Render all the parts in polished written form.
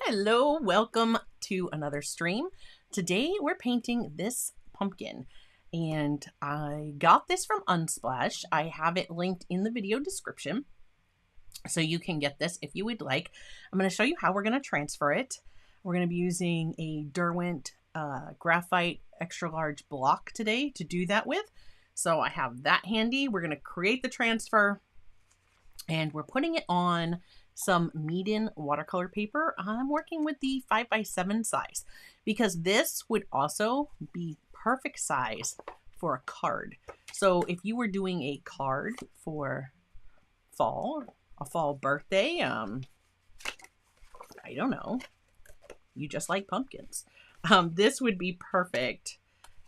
Hello, welcome to another stream. Today we're painting this pumpkin and I got this from Unsplash. I have it linked in the video description so you can get this if you would like. I'm going to show you how we're going to transfer it. We're going to be using a Derwent graphite extra large block today to do that with. So I have that handy. We're going to create the transfer and we're putting it on some Meeden watercolor paper. I'm working with the 5x7 size because this would also be perfect size for a card. So if you were doing a card for a fall birthday, I don't know, you just like pumpkins. This would be perfect.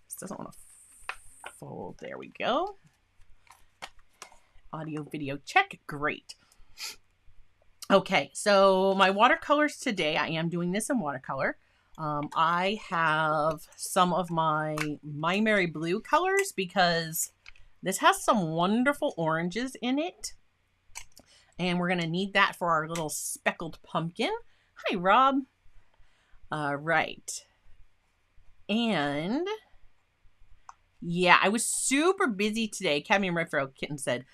This doesn't want to fold. There we go. Audio video check. Great. Okay, so my watercolors today, I am doing this in watercolor. I have some of my Mary Blue colors because this has some wonderful oranges in it. And we're going to need that for our little speckled pumpkin. Hi, Rob. Right. And yeah, I was super busy today. Cadmium Red Feral Kitten said,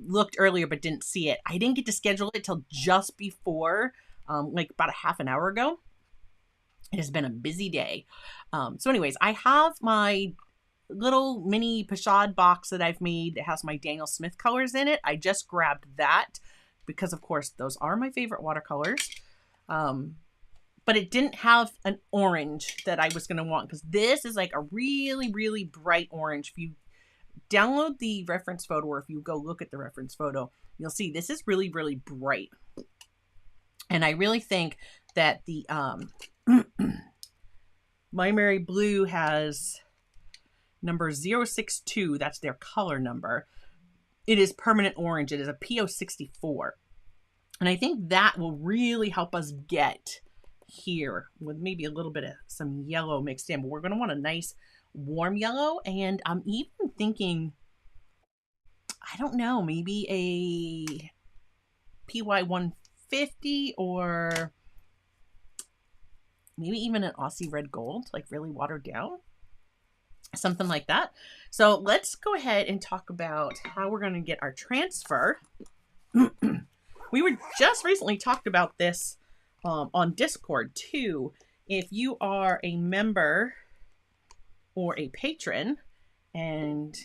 looked earlier but didn't see it. I didn't get to schedule it till just before, like about a half an hour ago. It has been a busy day. So anyways, I have my little mini pochade box that I've made that has my Daniel Smith colors in it. I just grabbed that because of course those are my favorite watercolors. But it didn't have an orange that I was going to want because this is like a really, really bright orange. If you download the reference photo or if you go look at the reference photo, you'll see this is really, really bright. And I really think that the My Mary Blue has number 062. That's their color number. It is permanent orange. It is a PO64. And I think that will really help us get here with maybe a little bit of some yellow mixed in, but we're going to want a nice warm yellow. And I'm even thinking, I don't know, maybe a PY 150 or maybe even an Aussie red gold, like really watered down, something like that. So let's go ahead and talk about how we're going to get our transfer. We were just recently talked about this on Discord too. If you are a member or a patron and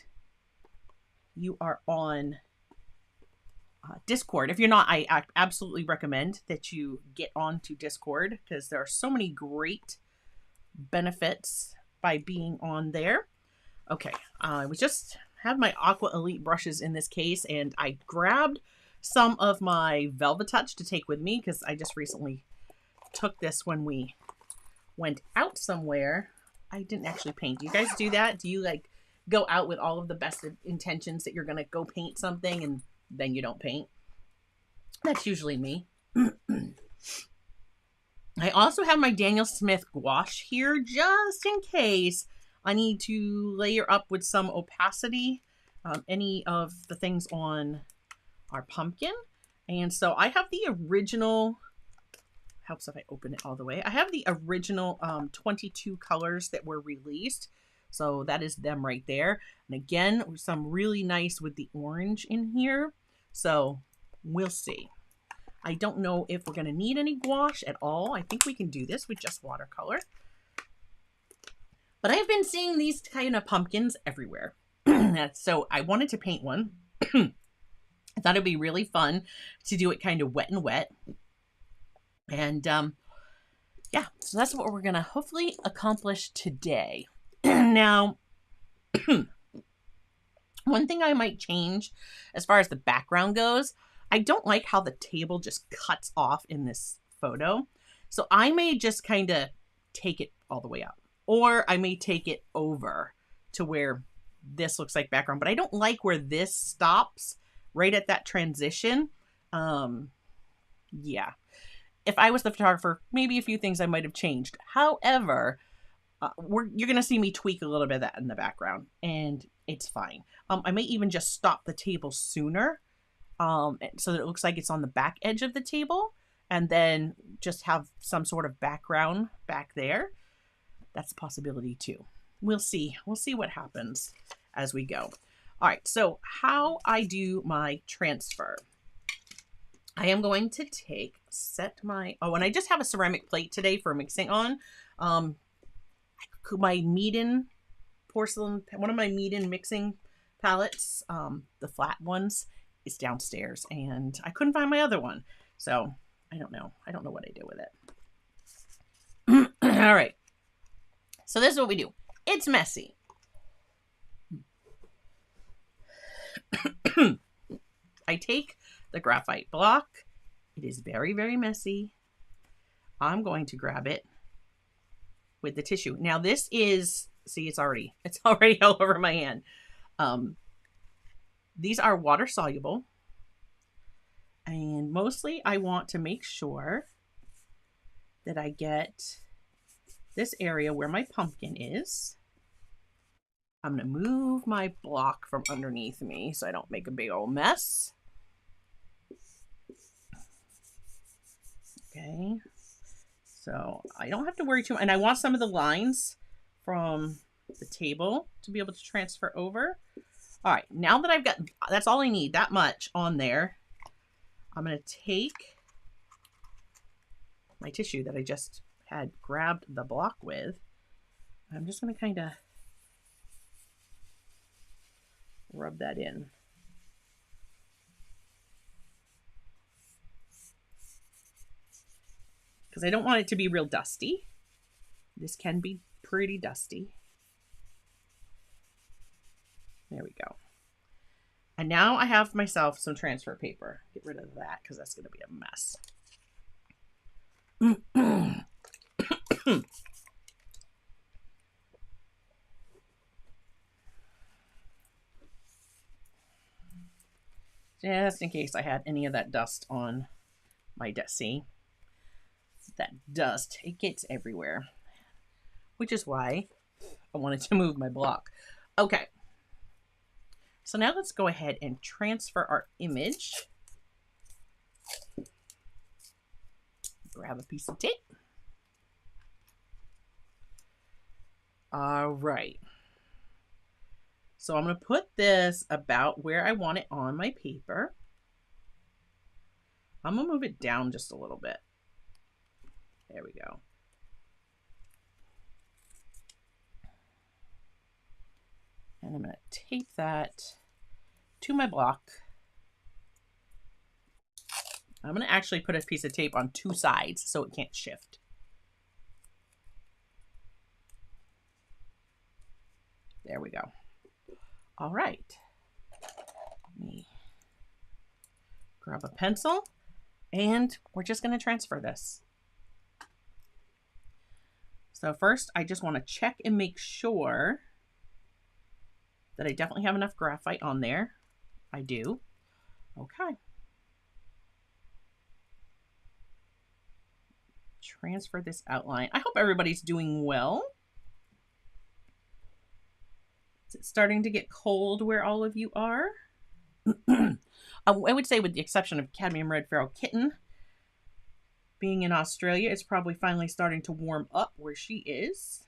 you are on Discord, if you're not, I absolutely recommend that you get onto Discord because there are so many great benefits by being on there. Okay, I was just have my Aqua Elite brushes in this case, and I grabbed some of my Velvetouch to take with me because I just recently took this when we went out somewhere. I didn't actually paint. Do you guys do that? Do you like go out with all of the best intentions that you're gonna go paint something and then you don't paint? That's usually me. I also have my Daniel Smith gouache here just in case I need to layer up with some opacity any of the things on our pumpkin. And so I have the original, helps if I open it all the way. I have the original 22 colors that were released. So that is them right there. And again, some really nice with the orange in here. So we'll see. I don't know if we're going to need any gouache at all. I think we can do this with just watercolor. But I've been seeing these kind of pumpkins everywhere. So I wanted to paint one. I thought it'd be really fun to do it kind of wet and wet. And yeah, so that's what we're going to hopefully accomplish today. Now, one thing I might change as far as the background goes, I don't like how the table just cuts off in this photo. So I may just kind of take it all the way up. Or I may take it over to where this looks like background. But I don't like where this stops right at that transition. Yeah. If I was the photographer, maybe a few things I might have changed. However, you're going to see me tweak a little bit of that in the background, and it's fine. I may even just stop the table sooner so that it looks like it's on the back edge of the table, and then just have some sort of background back there. That's a possibility too. We'll see. We'll see what happens as we go. All right, so how I do my transfer. I am going to set my, and I just have a ceramic plate today for mixing on. My Meeden porcelain, one of my Meeden mixing palettes, the flat ones, is downstairs, and I couldn't find my other one. So I don't know. I don't know what I do with it. All right. So this is what we do. It's messy. I take the graphite block. It is very, very messy. I'm going to grab it with the tissue. Now this is, see, it's already all over my hand. These are water soluble. And mostly I want to make sure that I get this area where my pumpkin is. I'm going to move my block from underneath me so I don't make a big old mess. Okay. So I don't have to worry too much. And I want some of the lines from the table to be able to transfer over. All right. Now that I've got, that's all I need, that much on there. I'm going to take my tissue that I just had grabbed the block with. I'm just going to kind of rub that in. Because I don't want it to be real dusty. This can be pretty dusty. There we go. And now I have myself some transfer paper. Get rid of that because that's going to be a mess. Just in case I had any of that dust on my desk. See? That dust, it gets everywhere. Which is why I wanted to move my block. Okay. So now let's go ahead and transfer our image. Grab a piece of tape. All right. So I'm going to put this about where I want it on my paper. I'm going to move it down just a little bit. There we go. And I'm going to tape that to my block. I'm going to actually put a piece of tape on two sides so it can't shift. There we go. All right. Let me grab a pencil and we're just going to transfer this. So first, I just want to check and make sure that I definitely have enough graphite on there. I do. Okay. Transfer this outline. I hope everybody's doing well. Is it starting to get cold where all of you are? I would say with the exception of Cadmium Red Feral Kitten, being in Australia, it's probably finally starting to warm up where she is.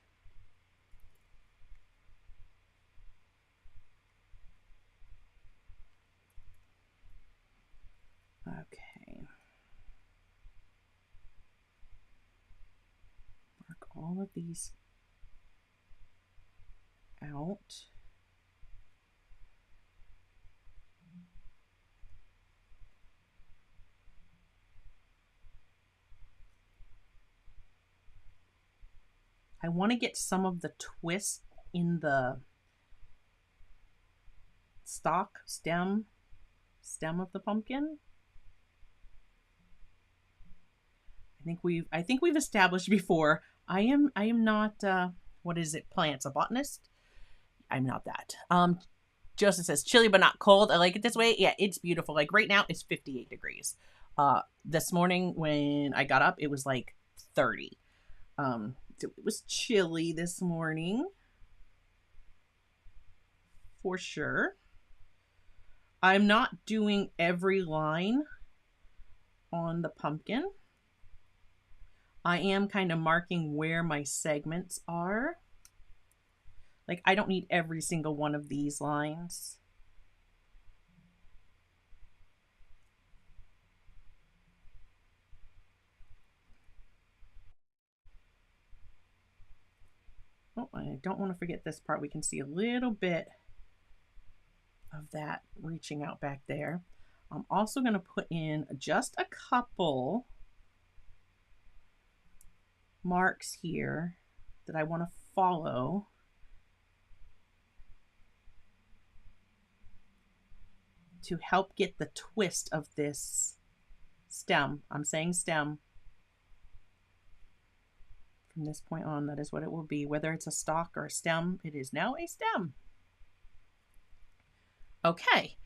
Okay. Mark all of these out. I want to get some of the twist in the stem of the pumpkin. I think we've established before. I am not what is it, plants, a botanist? I'm not that. Joseph says chilly but not cold. I like it this way. Yeah, it's beautiful. Like right now it's 58 degrees. This morning when I got up it was like 30. It was chilly this morning. For sure. I'm not doing every line on the pumpkin. I am kind of marking where my segments are. Like, I don't need every single one of these lines. Oh, I don't want to forget this part. We can see a little bit of that reaching out back there. I'm also going to put in just a couple marks here that I want to follow. To help get the twist of this stem. I'm saying stem. From this point on, that is what it will be. Whether it's a stalk or a stem, it is now a stem. Okay,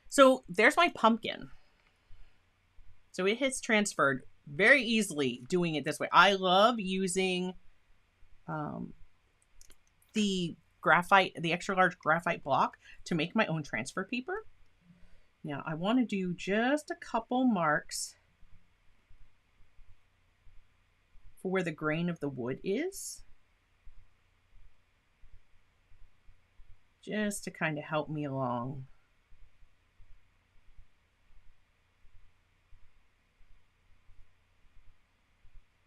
so there's my pumpkin. So it has transferred very easily doing it this way. I love using the graphite, the extra large graphite block to make my own transfer paper. Now I want to do just a couple marks for where the grain of the wood is. Just to kind of help me along.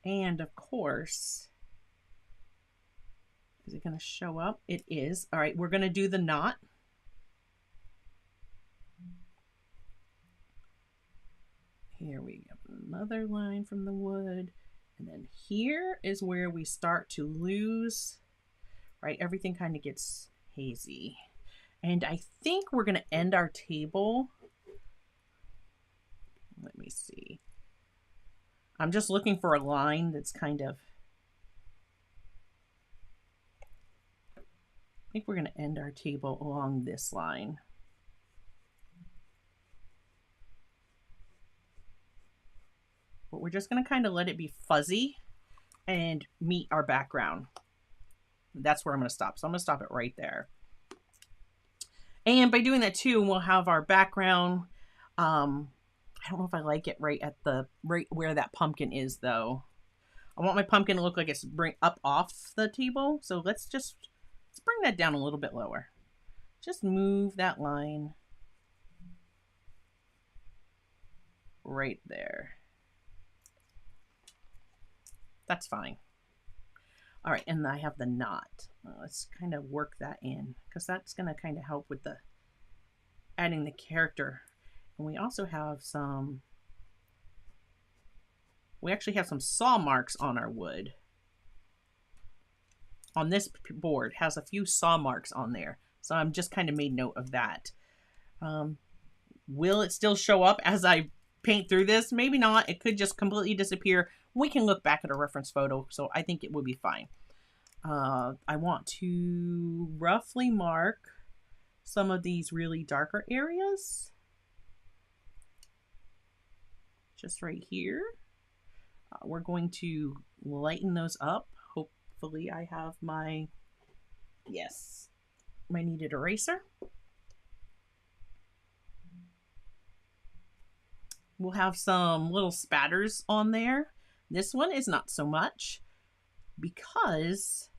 And of course, is it going to show up? It is. All right, we're going to do the knot. Here we have another line from the wood. And then here is where we start to lose, right? Everything kind of gets hazy. And I think we're going to end our table. Let me see. I'm just looking for a line that's kind of, I think we're going to end our table along this line. But we're just going to kind of let it be fuzzy and meet our background. That's where I'm going to stop. So I'm going to stop it right there. And by doing that too, we'll have our background. I don't know if I like it right where that pumpkin is though. I want my pumpkin to look like it's up off the table. So let's bring that down a little bit lower. Just move that line right there. That's fine. All right, and I have the knot. Let's kind of work that in because that's going to kind of help with the adding the character. And we also have we actually have some saw marks on our wood. On this board has a few saw marks on there. So I'm just kind of made note of that. Will it still show up as I paint through this? Maybe not. It could just completely disappear. We can look back at a reference photo, so I think it will be fine. I want to roughly mark some of these really darker areas. Just right here. We're going to lighten those up. Hopefully I have my needed eraser. We'll have some little spatters on there. This one is not so much because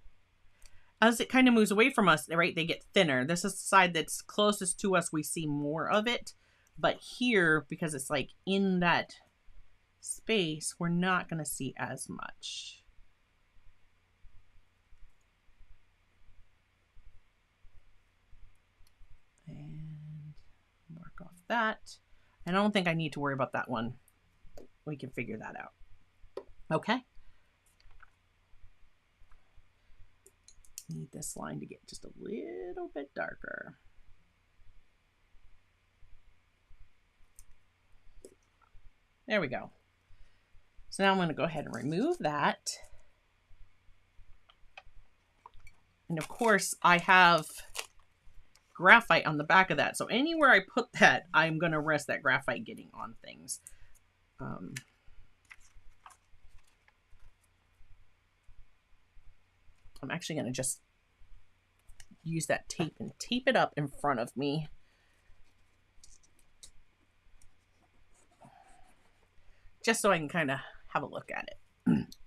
as it kind of moves away from us, right, they get thinner. This is the side that's closest to us. We see more of it. But here, because it's like in that space, we're not going to see as much. And mark off that. I don't think I need to worry about that one. We can figure that out. Okay. Need this line to get just a little bit darker. There we go. So now I'm going to go ahead and remove that. And of course, I have graphite on the back of that. So anywhere I put that, I'm going to risk that graphite getting on things. I'm actually going to just use that tape and tape it up in front of me. Just so I can kind of have a look at it.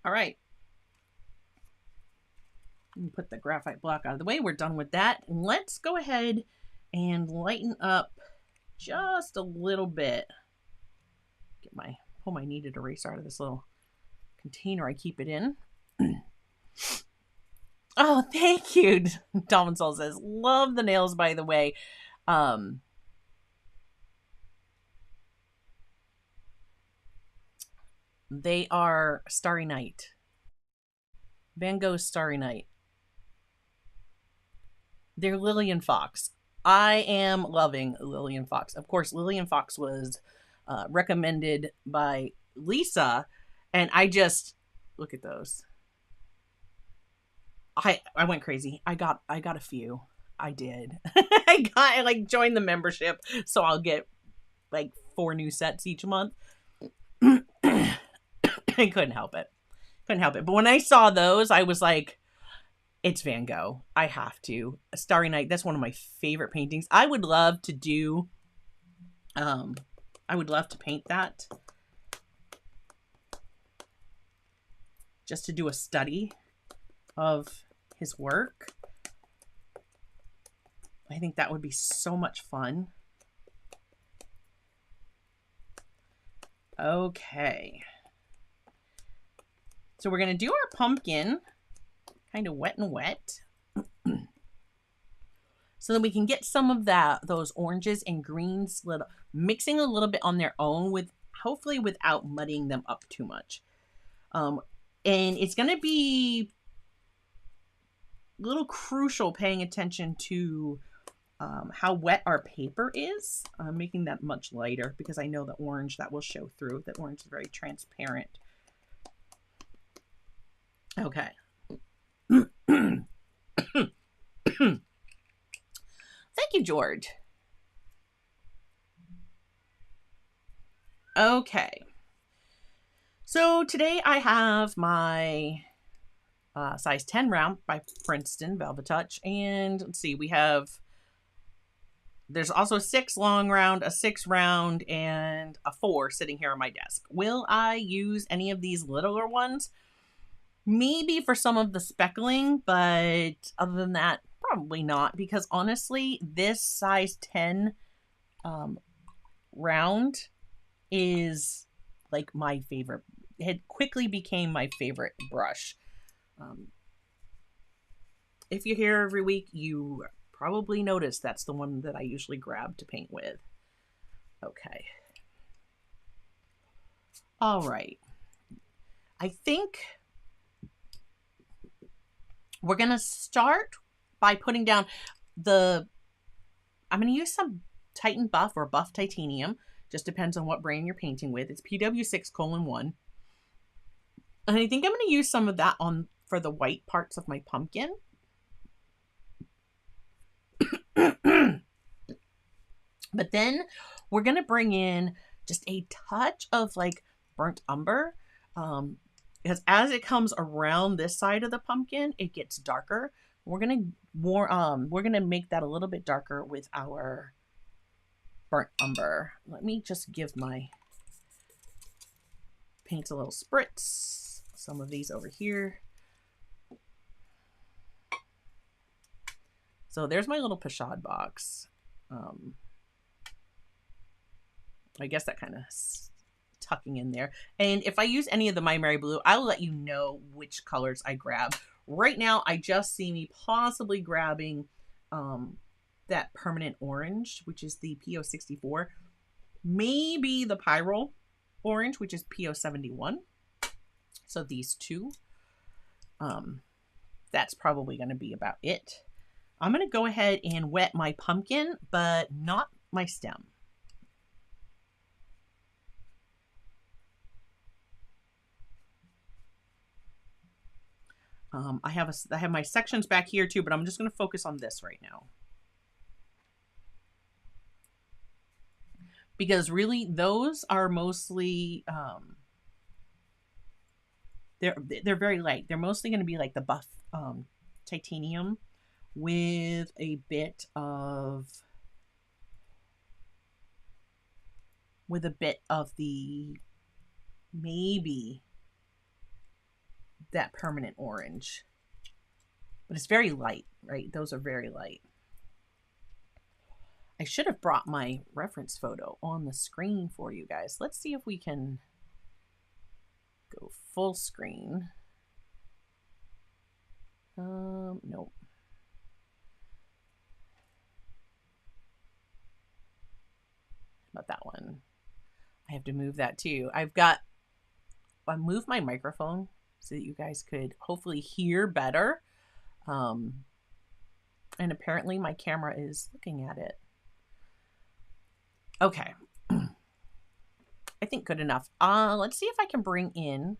All right. Put the graphite block out of the way. We're done with that. Let's go ahead and lighten up just a little bit. Pull my kneaded eraser out of this little container I keep it in. Oh, thank you. Tom and Soul says, love the nails, by the way. They are Starry Night. Van Gogh's Starry Night. They're Lillian Fox. I am loving Lillian Fox. Of course, Lillian Fox was recommended by Lisa, and I just look at those. I went crazy. I got a few. I did. I joined the membership, so I'll get like 4 new sets each month. I couldn't help it. But when I saw those, I was like, it's Van Gogh. I have to. A Starry Night, that's one of my favorite paintings. I would love to do, I would love to paint that. Just to do a study of his work. I think that would be so much fun. Okay. So we're going to do our pumpkin kind of wet and wet. So that we can get some of those oranges and greens mixing a little bit on their own, with hopefully without muddying them up too much. And it's going to be a little crucial paying attention to how wet our paper is. I'm making that much lighter because I know the orange that will show through. That orange is very transparent. Okay. Thank you, George. Okay. So today I have my size 10 round by Princeton Velvet Touch. And let's see, there's also a 6 long round, a 6 round, and a 4 sitting here on my desk. Will I use any of these littler ones? Maybe for some of the speckling, but other than that, probably not. Because honestly, this size 10 round is like my favorite. It quickly became my favorite brush. If you're here every week, you probably notice that's the one that I usually grab to paint with. Okay. All right. I think we're going to start by putting down I'm going to use some Titan Buff or Buff Titanium. Just depends on what brand you're painting with. It's PW6:1. And I think I'm going to use some of that for the white parts of my pumpkin. But then we're going to bring in just a touch of like burnt umber. Because as it comes around this side of the pumpkin, it gets darker. We're going to make that a little bit darker with our burnt umber. Let me just give my paints a little spritz. Some of these over here. So there's my little pochade box. I guess that kind of tucking in there. And if I use any of the My Mary Blue, I'll let you know which colors I grab. Right now, I just see me possibly grabbing that permanent orange, which is the PO64. Maybe the Pyro orange, which is PO71. So these two. That's probably going to be about it. I'm going to go ahead and wet my pumpkin, but not my stem. I have my sections back here too, but I'm just going to focus on this right now. Because really, those are mostly, they're very light. They're mostly going to be like the Buff Titanium with a bit of the maybe that permanent orange. But it's very light, right? Those are very light. I should have brought my reference photo on the screen for you guys. Let's see if we can go full screen. Nope. About that one. I have to move that too. I moved my microphone so that you guys could hopefully hear better. And apparently my camera is looking at it. Okay. I think good enough. Let's see if I can bring in.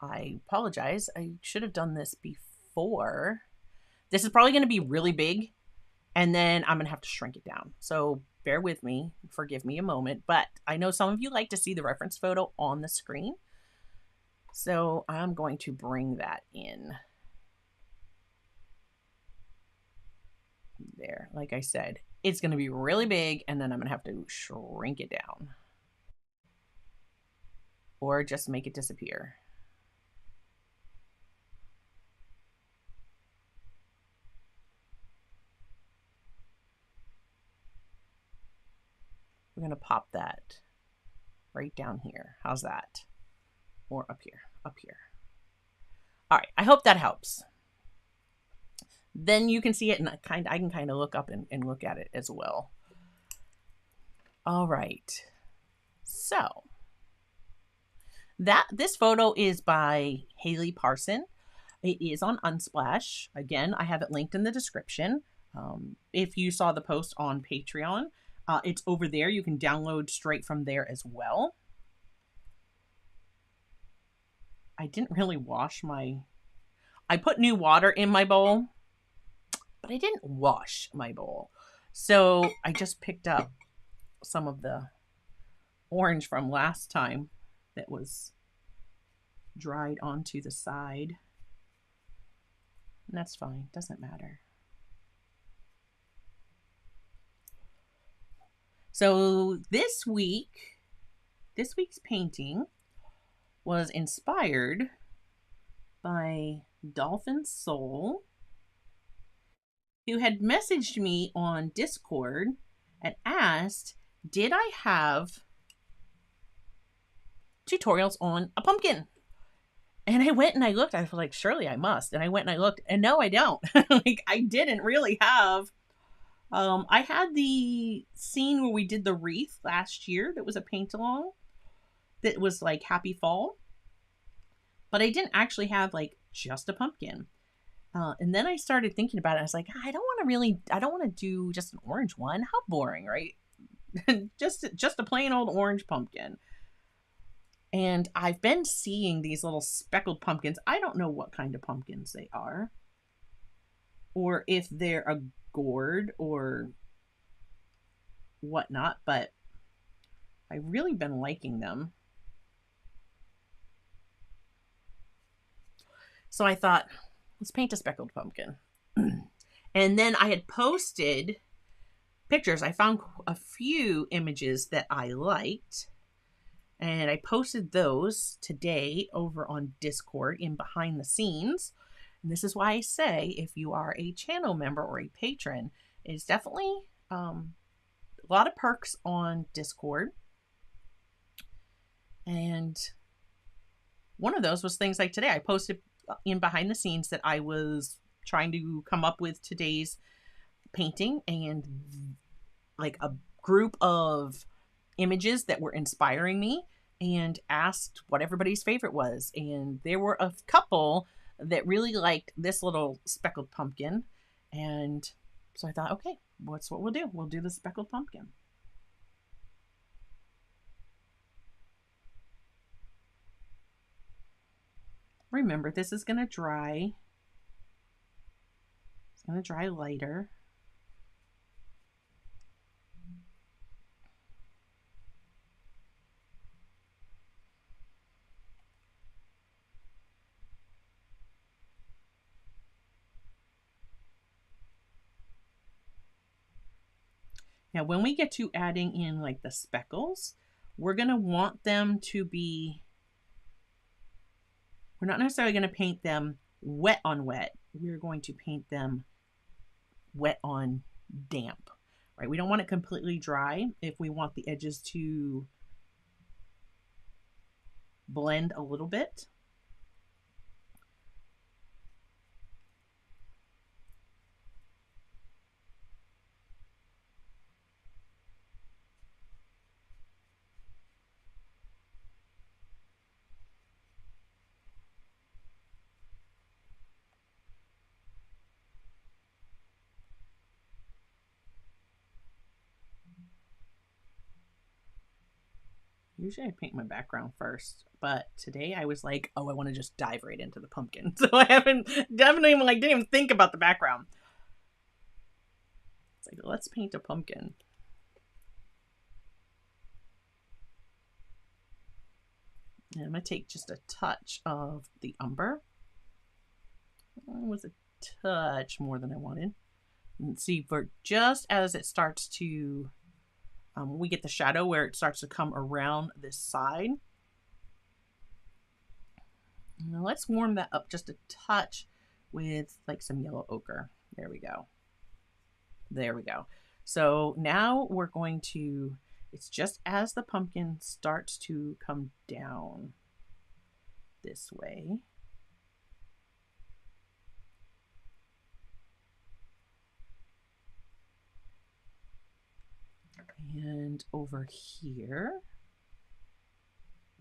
I apologize. I should have done this before. This is probably going to be really big, and then I'm going to have to shrink it down. So bear with me. Forgive me a moment. But I know some of you like to see the reference photo on the screen. So I'm going to bring that in. There. Like I said, it's going to be really big, and then I'm going to have to shrink it down. Or just make it disappear. We're going to pop that right down here. How's that? Or up here, up here. All right, I hope that helps. Then you can see it, and I can kind of look up and look at it as well. All right, so this photo is by Haley Parson. It is on Unsplash. Again, I have it linked in the description. If you saw the post on Patreon, it's over there. You can download straight from there as well. I didn't really wash I put new water in my bowl, but I didn't wash my bowl. So I just picked up some of the orange from last time that was dried onto the side. And that's fine, doesn't matter. So this week's painting was inspired by Dolphin Soul, who had messaged me on Discord and asked, did I have tutorials on a pumpkin? And I went and I looked. I was like, surely I must. And I went and I looked, and no, I don't. Like, I didn't really have. I had the scene where we did the wreath last year that was a paint along that was like Happy Fall. But I didn't actually have like just a pumpkin. And then I started thinking about it. I was like, I don't want to do just an orange one. How boring, right? just a plain old orange pumpkin. And I've been seeing these little speckled pumpkins. I don't know what kind of pumpkins they are, or if they're a gourd or whatnot, but I've really been liking them. So I thought, let's paint a speckled pumpkin. And then I had posted pictures. I found a few images that I liked, and I posted those today over on Discord in behind the scenes. And this is why I say, if you are a channel member or a patron, it's definitely a lot of perks on Discord. And one of those was things like today. I posted in behind the scenes that I was trying to come up with today's painting, and like a group of images that were inspiring me, and asked what everybody's favorite was. And there were a couple that really liked this little speckled pumpkin. And so I thought, okay, what's what we'll do? We'll do the speckled pumpkin. Remember, this is going to dry. It's going to dry lighter. Now, when we get to adding in like the speckles, we're going to want them to be We're not necessarily going to paint them wet on wet. We're going to paint them wet on damp, right? We don't want it completely dry if we want the edges to blend a little bit. Usually I paint my background first, but today I was like, oh, I want to just dive right into the pumpkin. So I didn't even think about the background. It's like, let's paint a pumpkin. And I'm going to take just a touch of the umber. It was a touch more than I wanted. And see, for just as it starts to, we get the shadow where it starts to come around this side. Now let's warm that up just a touch with like some yellow ochre. There we go. There we go. So now we're going to, it's just as the pumpkin starts to come down this way. And over here,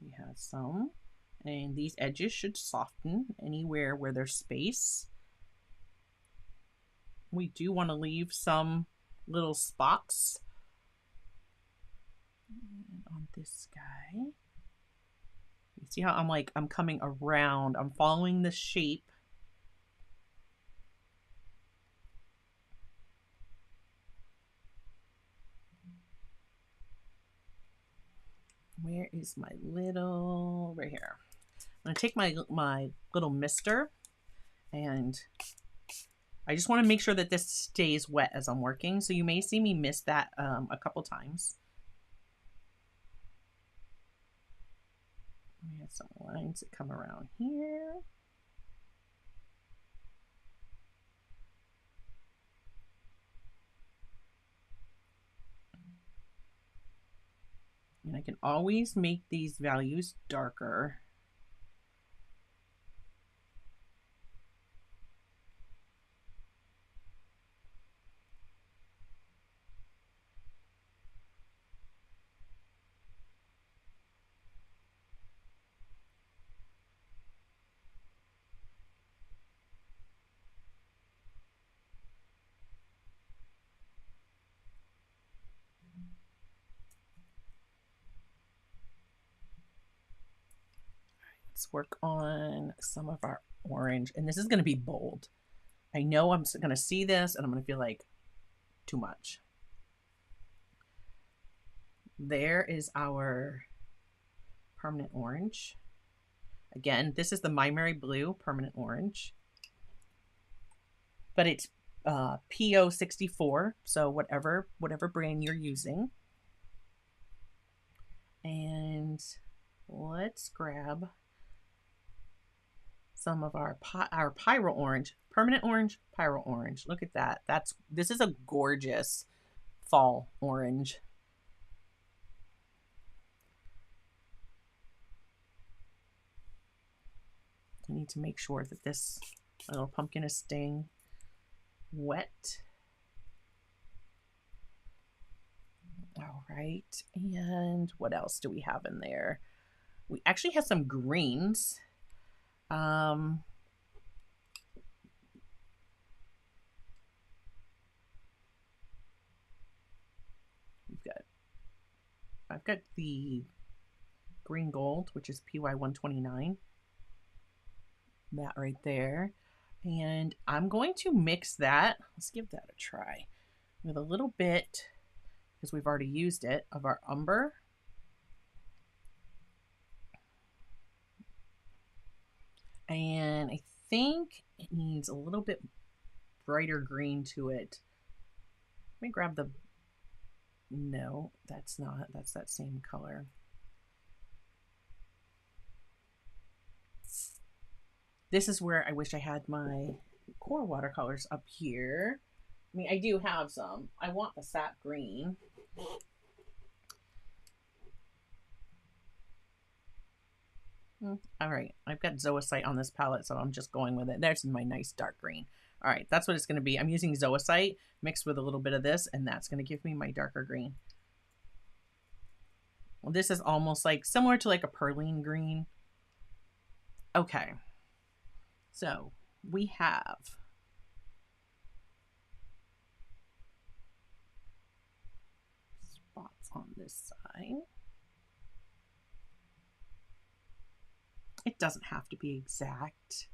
we have some, and these edges should soften anywhere where there's space. We do want to leave some little spots on this guy. You see how I'm coming around, I'm following the shape. Where is my little, right here. I'm gonna take my little mister, and I just want to make sure that this stays wet as I'm working. So you may see me miss that a couple times. We have some lines that come around here. And I can always make these values darker. Let's work on some of our orange, and this is going to be bold. I know I'm going to see this and I'm going to feel like too much. There is our permanent orange. Again, this is the My Mary Blue permanent orange, but it's PO64, so whatever brand you're using. And let's grab some of our pyro orange, permanent orange, pyro orange. Look at that. This is a gorgeous fall orange. I need to make sure that this little pumpkin is staying wet. All right, and what else do we have in there? We actually have some greens. I've got the green gold, which is PY 129. That right there. And I'm going to mix that. Let's give that a try with a little bit, because we've already used it, of our umber. And I think it needs a little bit brighter green to it. Let me grab the, no, that's not, that's that same color. This is where I wish I had my core watercolors up here. I mean, I do have some. I want the sap green. All right, I've got Zoisite on this palette, so I'm just going with it. There's my nice dark green. All right, that's what it's going to be. I'm using Zoisite mixed with a little bit of this, and that's going to give me my darker green. Well, this is almost like similar to like a perline green. Okay, so we have spots on this side. It doesn't have to be exact.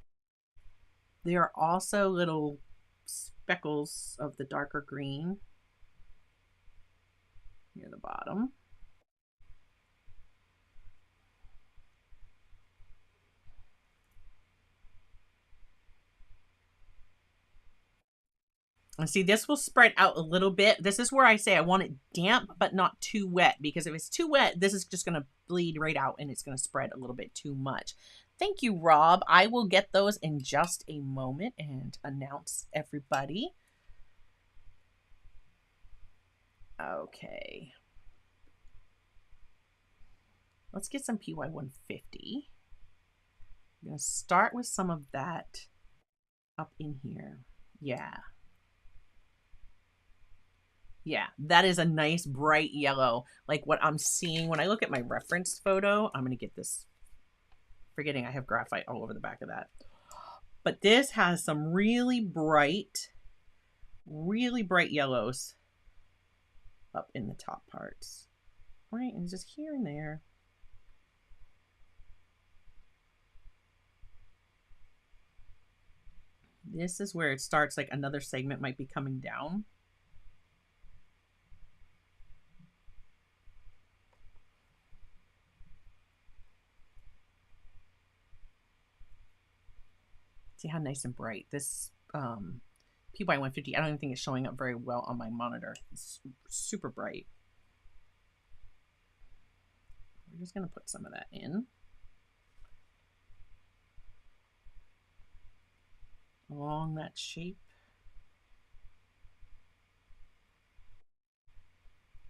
There are also little speckles of the darker green near the bottom. And see, this will spread out a little bit. This is where I say I want it damp, but not too wet, because if it's too wet, this is just going to bleed right out and it's going to spread a little bit too much. Thank you, Rob. I will get those in just a moment and announce everybody. Okay. Let's get some PY150. I'm going to start with some of that up in here. Yeah. Yeah, that is a nice bright yellow, like what I'm seeing when I look at my reference photo. I'm going to get this, forgetting I have graphite all over the back of that. But this has some really bright yellows up in the top parts. Right, and just here and there. This is where it starts, like another segment might be coming down. See how nice and bright this PY150. I don't even think it's showing up very well on my monitor. It's super bright. We're just going to put some of that in. Along that shape.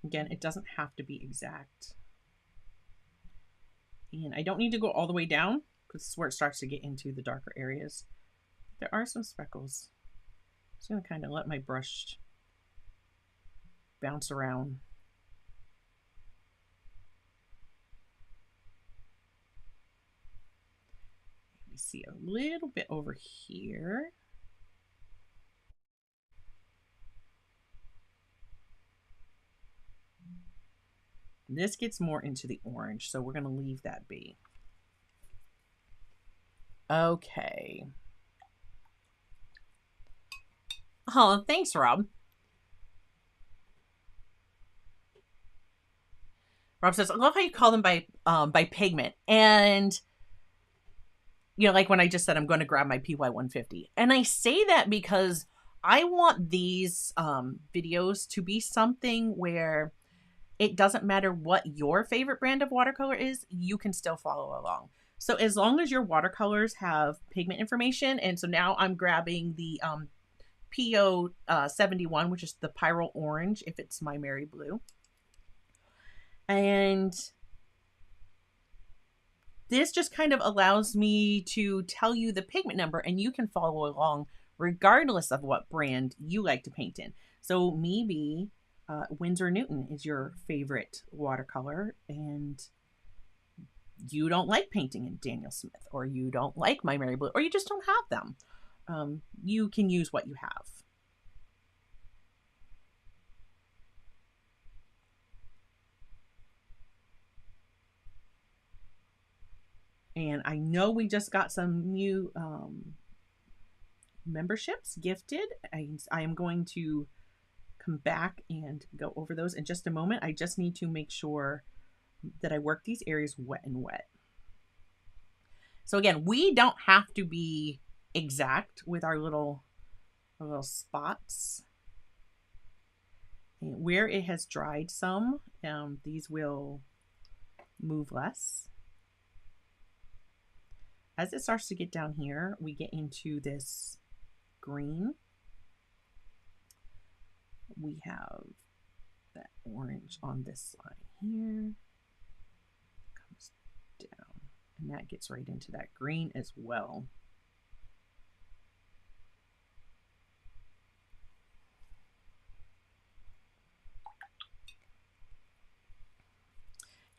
Again, it doesn't have to be exact. And I don't need to go all the way down, because this is where it starts to get into the darker areas. There are some speckles. I'm just going to kind of let my brush bounce around. We see a little bit over here. This gets more into the orange, so we're going to leave that be. Okay. Oh, thanks, Rob. Rob says, I love how you call them by pigment. And, you know, like when I just said I'm going to grab my PY150. And I say that because I want these videos to be something where it doesn't matter what your favorite brand of watercolor is, you can still follow along. So as long as your watercolors have pigment information, and so now I'm grabbing the PO71, which is the Pyrrole Orange, if it's my Mary Blue. And this just kind of allows me to tell you the pigment number, and you can follow along regardless of what brand you like to paint in. So maybe Winsor Newton is your favorite watercolor, and you don't like painting in Daniel Smith, or you don't like my Mary Blue, or you just don't have them. You can use what you have. And I know we just got some new memberships gifted. I am going to come back and go over those in just a moment. I just need to make sure that I work these areas wet and wet. So again, we don't have to be exact with our little spots. And where it has dried some, these will move less. as it starts to get down here, we get into this green. We have that orange on this line here. Comes down, and that gets right into that green as well.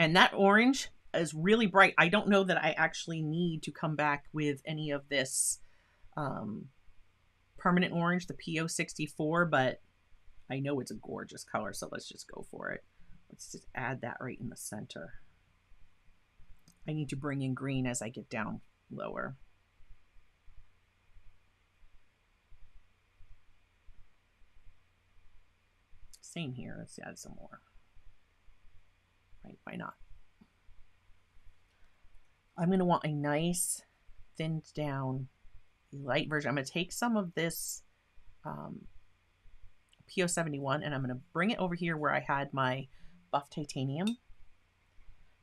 And that orange is really bright. I don't know that I actually need to come back with any of this permanent orange, the PO64, but I know it's a gorgeous color, so let's just go for it. Let's just add that right in the center. I need to bring in green as I get down lower. Same here. Let's add some more. Right, why not? I'm going to want a nice thinned down light version. I'm going to take some of this PO71 and I'm going to bring it over here where I had my buff titanium,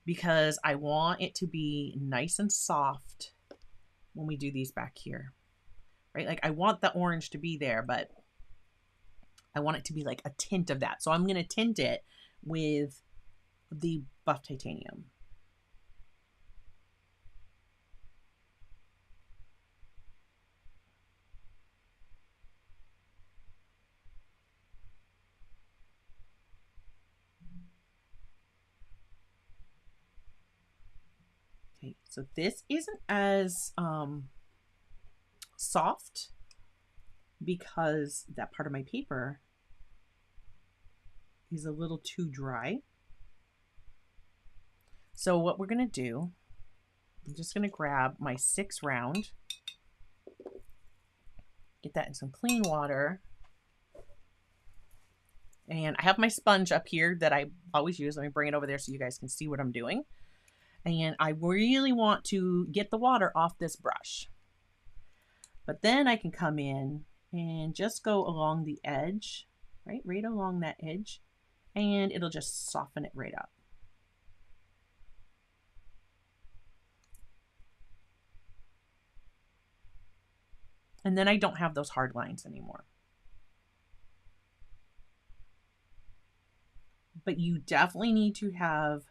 because I want it to be nice and soft when we do these back here, right? Like I want the orange to be there, but I want it to be like a tint of that. So I'm going to tint it with the buff titanium. Okay, so this isn't as soft because that part of my paper is a little too dry. So what we're going to do, I'm just going to grab my 6 round, get that in some clean water. And I have my sponge up here that I always use. Let me bring it over there so you guys can see what I'm doing. And I really want to get the water off this brush. But then I can come in and just go along the edge, right along that edge, and it'll just soften it right up. And then I don't have those hard lines anymore. But you definitely need to have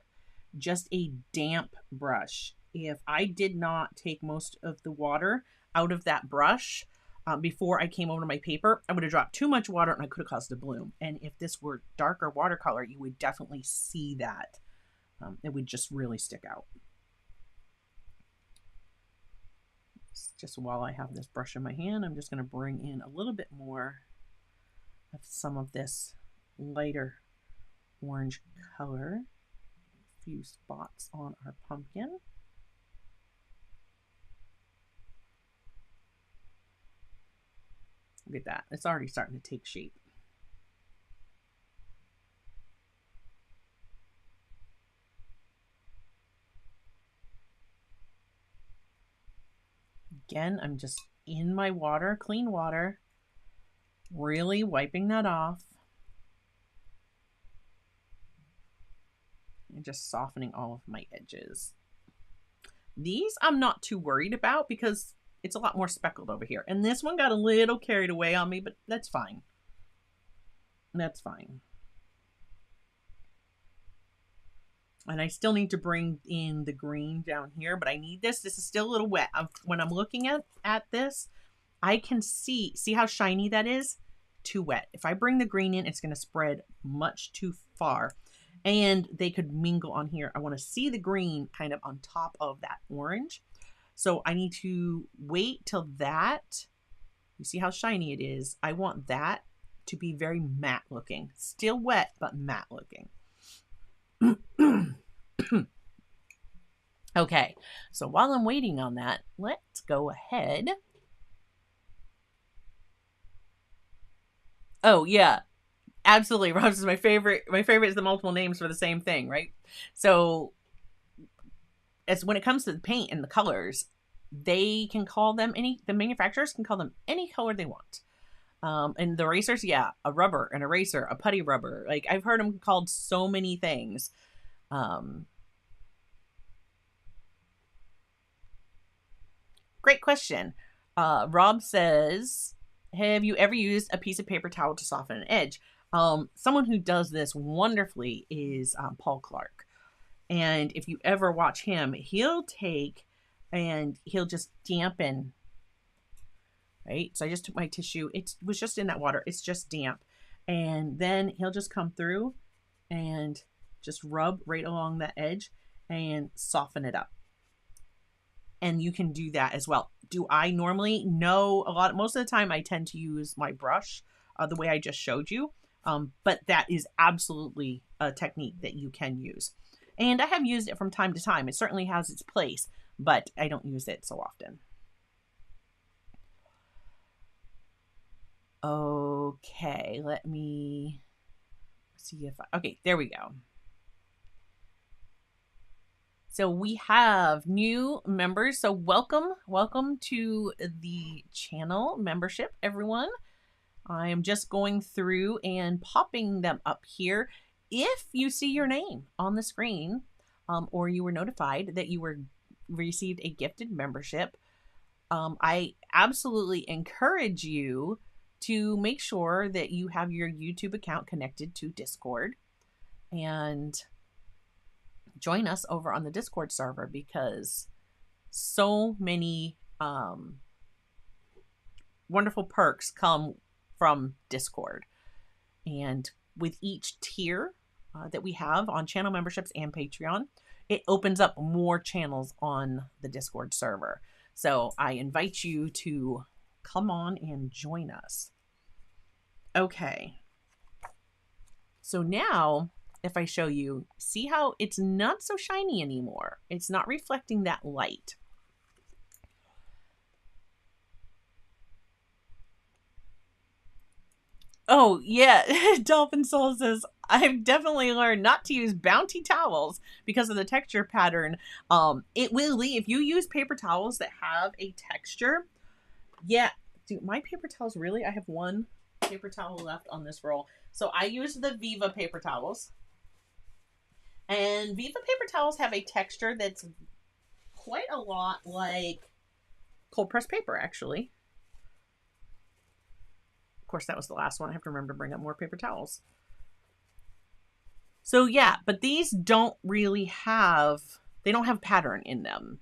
just a damp brush. If I did not take most of the water out of that brush before I came over to my paper, I would have dropped too much water and I could have caused a bloom. And if this were darker watercolor, you would definitely see that. It would just really stick out. Just while I have this brush in my hand, I'm just going to bring in a little bit more of some of this lighter orange color. A few spots on our pumpkin. Look at that. It's already starting to take shape. Again, I'm just in my water, clean water, really wiping that off. And just softening all of my edges. These I'm not too worried about because it's a lot more speckled over here. And this one got a little carried away on me, but that's fine. That's fine. And I still need to bring in the green down here, but I need this. This is still a little wet. When I'm looking at this, I can see how shiny that is? Too wet. If I bring the green in, it's going to spread much too far. And they could mingle on here. I want to see the green kind of on top of that orange. So I need to wait till that, you see how shiny it is? I want that to be very matte looking. Still wet, but matte looking. Okay, so while I'm waiting on that, let's go ahead. Oh, yeah. Absolutely. Rob's is my favorite. My favorite is the multiple names for the same thing, right? So as when it comes to the paint and the colors, they can call them the manufacturers can call them any color they want. And the erasers, yeah, a rubber, an eraser, a putty rubber. Like I've heard them called so many things. question. Rob says, have you ever used a piece of paper towel to soften an edge? Someone who does this wonderfully is Paul Clark. And if you ever watch him, he'll take and he'll just dampen, right? So I just took my tissue. It was just in that water. It's just damp. And then he'll just come through and just rub right along that edge and soften it up. And you can do that as well. Do I normally? No, most of the time I tend to use my brush the way I just showed you. But that is absolutely a technique that you can use. And I have used it from time to time. It certainly has its place, but I don't use it so often. Okay, let me see if okay, there we go. So we have new members. So welcome to the channel membership, everyone. I am just going through and popping them up here. If you see your name on the screen, or you were notified that you received a gifted membership, I absolutely encourage you to make sure that you have your YouTube account connected to Discord and join us over on the Discord server, because so many wonderful perks come from Discord. And with each tier that we have on channel memberships and Patreon, it opens up more channels on the Discord server. So I invite you to come on and join us. Okay. So now, if I show you, see how it's not so shiny anymore. It's not reflecting that light. Oh, yeah. Dolphin Soul says, I've definitely learned not to use bounty towels because of the texture pattern. It will leave. If you use paper towels that have a texture, yeah. Dude, my paper towels, really? I have one paper towel left on this roll. So I use the Viva paper towels. And Viva paper towels have a texture that's quite a lot like cold pressed paper, actually. Of course, that was the last one. I have to remember to bring up more paper towels. So yeah, but these don't really have, they don't have pattern in them.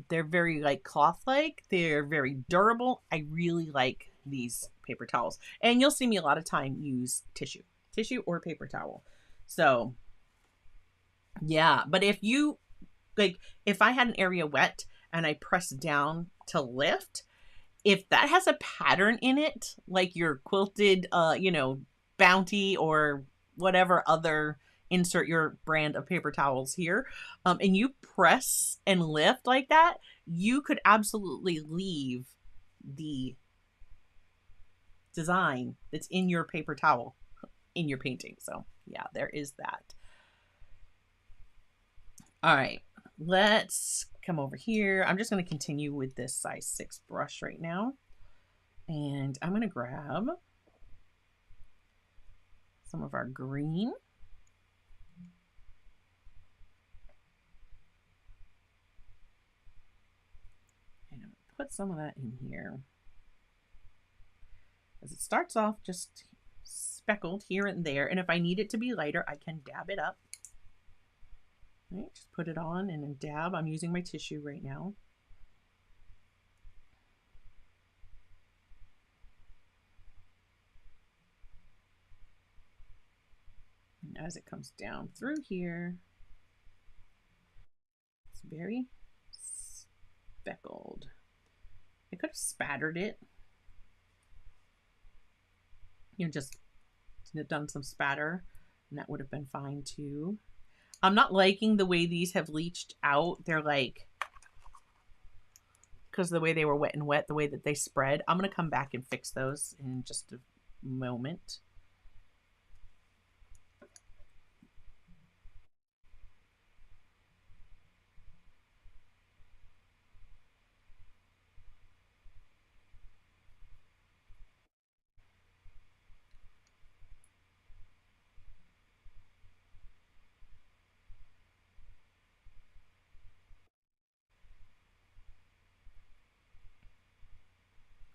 They're very like cloth-like. They're very durable. I really like these paper towels. And you'll see me a lot of time use tissue or paper towel. So yeah, but if you, like, if I had an area wet and I press down to lift, if that has a pattern in it, like your quilted, Bounty or whatever other, insert your brand of paper towels here, and you press and lift like that, you could absolutely leave the design that's in your paper towel in your painting. So yeah, there is that. All right, let's come over here. I'm just going to continue with this size 6 brush right now. And I'm going to grab some of our green. And I'm going to put some of that in here. As it starts off just speckled here and there. And if I need it to be lighter, I can dab it up. Right, just put it on and then dab. I'm using my tissue right now. And as it comes down through here, it's very speckled. I could have spattered it. Just done some spatter, and that would have been fine too. I'm not liking the way these have leached out. They're like, because the way they were wet and wet, the way that they spread. I'm going to come back and fix those in just a moment.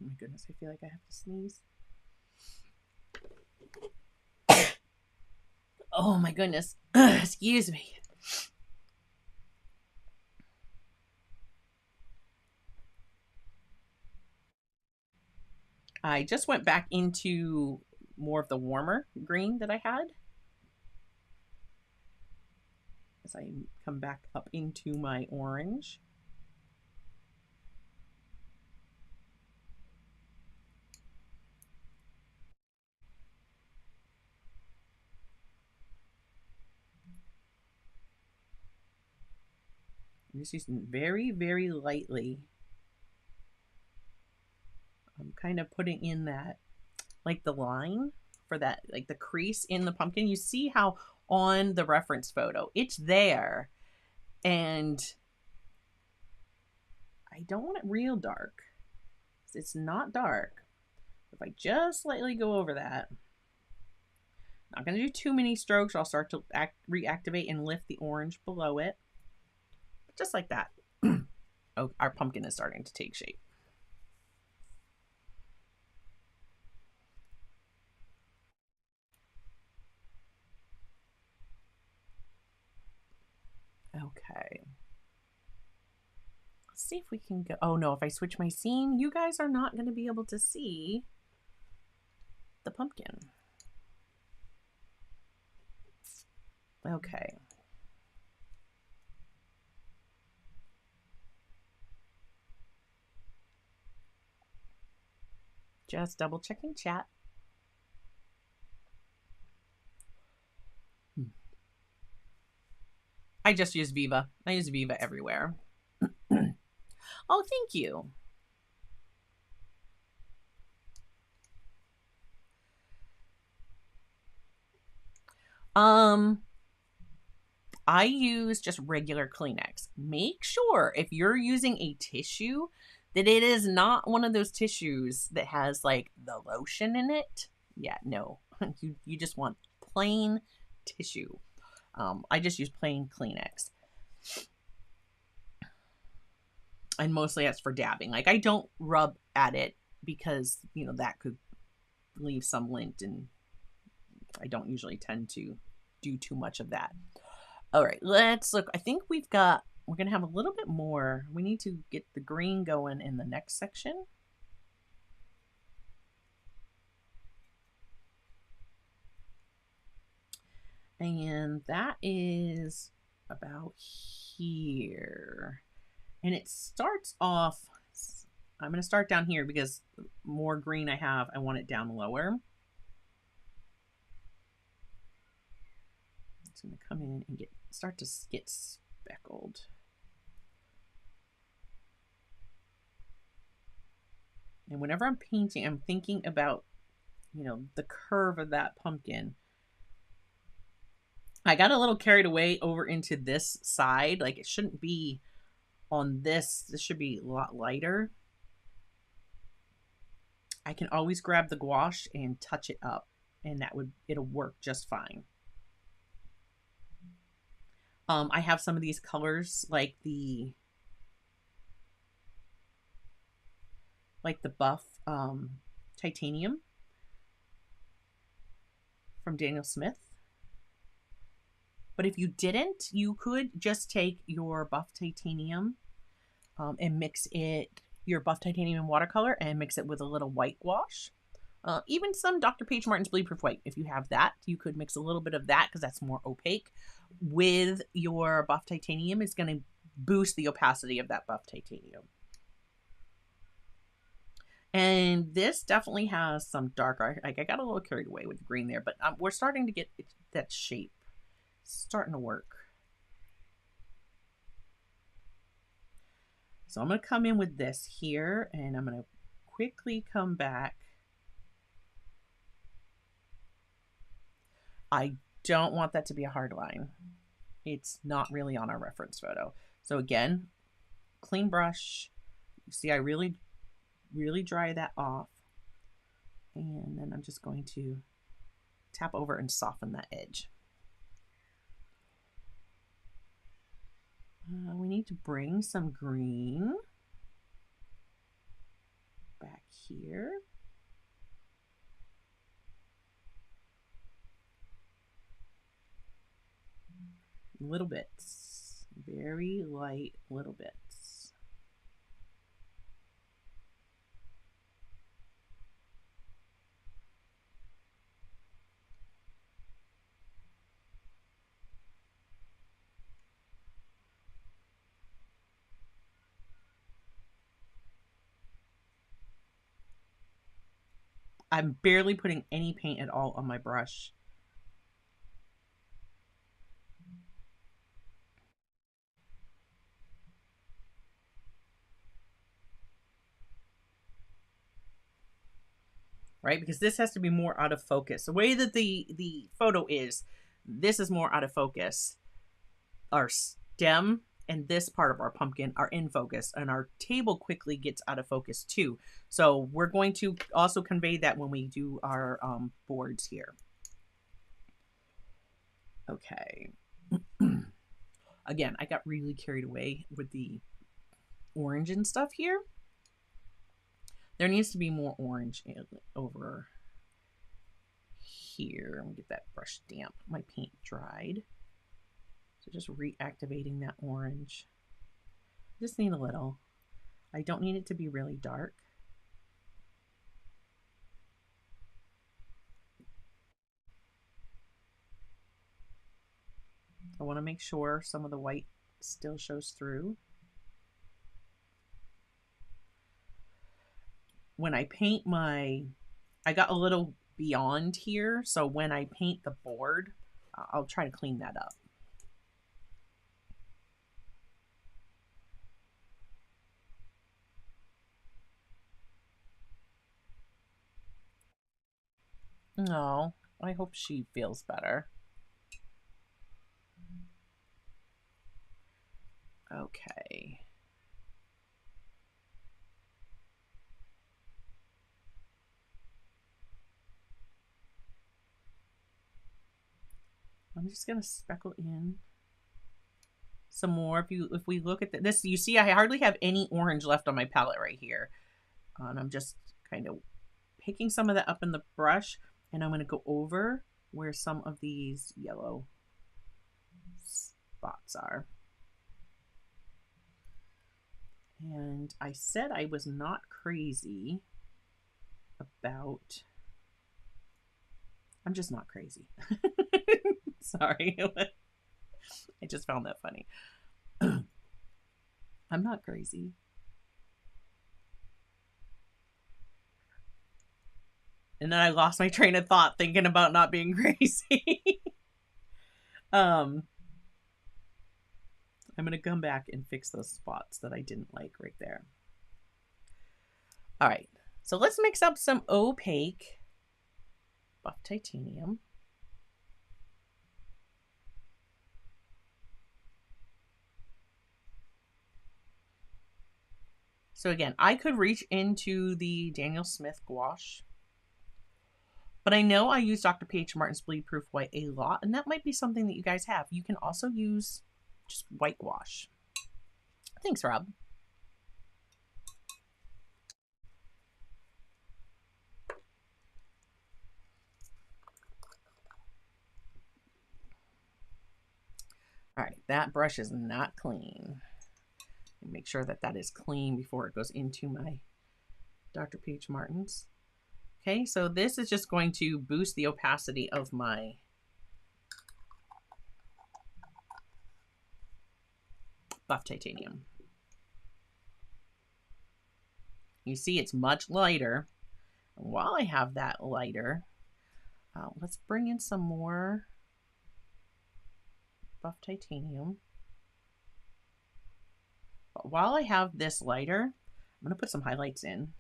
my goodness, I feel like I have to sneeze. Oh my goodness. Excuse me. I just went back into more of the warmer green that I had. As I come back up into my orange. I'm just using very, very lightly. I'm kind of putting in that, like the line for that, like the crease in the pumpkin. You see how on the reference photo, it's there. And I don't want it real dark. It's not dark. If I just slightly go over that, not going to do too many strokes. I'll start to reactivate and lift the orange below it. Just like that. Oh, our pumpkin is starting to take shape. Okay. Let's see if we can go. Oh no, if I switch my scene, you guys are not going to be able to see the pumpkin. Okay. Just double checking chat. I just use Viva. I use Viva everywhere. Oh, thank you. I use just regular Kleenex. Make sure if you're using a tissue that it is not one of those tissues that has like the lotion in it. Yeah, no. You just want plain tissue. I just use plain Kleenex. And mostly that's for dabbing. Like I don't rub at it because, you know, that could leave some lint, and I don't usually tend to do too much of that. All right, let's look. I think we're going to have a little bit more. We need to get the green going in the next section. And that is about here. And it starts off, I'm going to start down here because the more green I have, I want it down lower. It's going to come in and start to get speckled. And whenever I'm painting, I'm thinking about, you know, the curve of that pumpkin. I got a little carried away over into this side. Like it shouldn't be on this. This should be a lot lighter. I can always grab the gouache and touch it up, and it'll work just fine. I have some of these colors like the buff titanium from Daniel Smith. But if you didn't, you could just take your buff titanium and mix it, your buff titanium watercolor, and mix it with a little white gouache. Even some Dr. Paige Martin's Bleed Proof White. If you have that, you could mix a little bit of that because that's more opaque with your buff titanium. Is going to boost the opacity of that buff titanium. And this definitely has some darker, like I got a little carried away with the green there, but we're starting to get that shape. It's starting to work. So I'm going to come in with this here, and I'm going to quickly come back. I don't want that to be a hard line. It's not really on our reference photo. So again, clean brush. You see, I really dry that off. And then I'm just going to tap over and soften that edge. We need to bring some green back here. Little bits, very light little bits. I'm barely putting any paint at all on my brush. Right? Because this has to be more out of focus. The way that the photo is, this is more out of focus. Our stem and this part of our pumpkin are in focus, and our table quickly gets out of focus too. So we're going to also convey that when we do our boards here. Okay. Again, I got really carried away with the orange and stuff here. There needs to be more orange over here. Let me get that brush damp. My paint dried. So just reactivating that orange. Just need a little. I don't need it to be really dark. I want to make sure some of the white still shows through. When I paint I got a little beyond here, so when I paint the board, I'll try to clean that up. No, I hope she feels better. Okay. I'm just gonna speckle in some more. If we look at this, you see I hardly have any orange left on my palette right here. And I'm just kind of picking some of that up in the brush, and I'm going to go over where some of these yellow spots are. And I said I was not crazy about... I'm just not crazy. Sorry. I just found that funny. I'm not crazy. And then I lost my train of thought thinking about not being crazy. I'm going to come back and fix those spots that I didn't like right there. All right. So let's mix up some opaque buff titanium. So again, I could reach into the Daniel Smith gouache, but I know I use Dr. P.H. Martin's Bleed Proof White a lot, and that might be something that you guys have. You can also use just white gouache. Thanks, Rob. All right, that brush is not clean. Make sure that that is clean before it goes into my Dr. P.H. Martin's. Okay, so this is just going to boost the opacity of my buff titanium. You see it's much lighter. And while I have that lighter, let's bring in some more buff titanium. But while I have this lighter, I'm going to put some highlights in.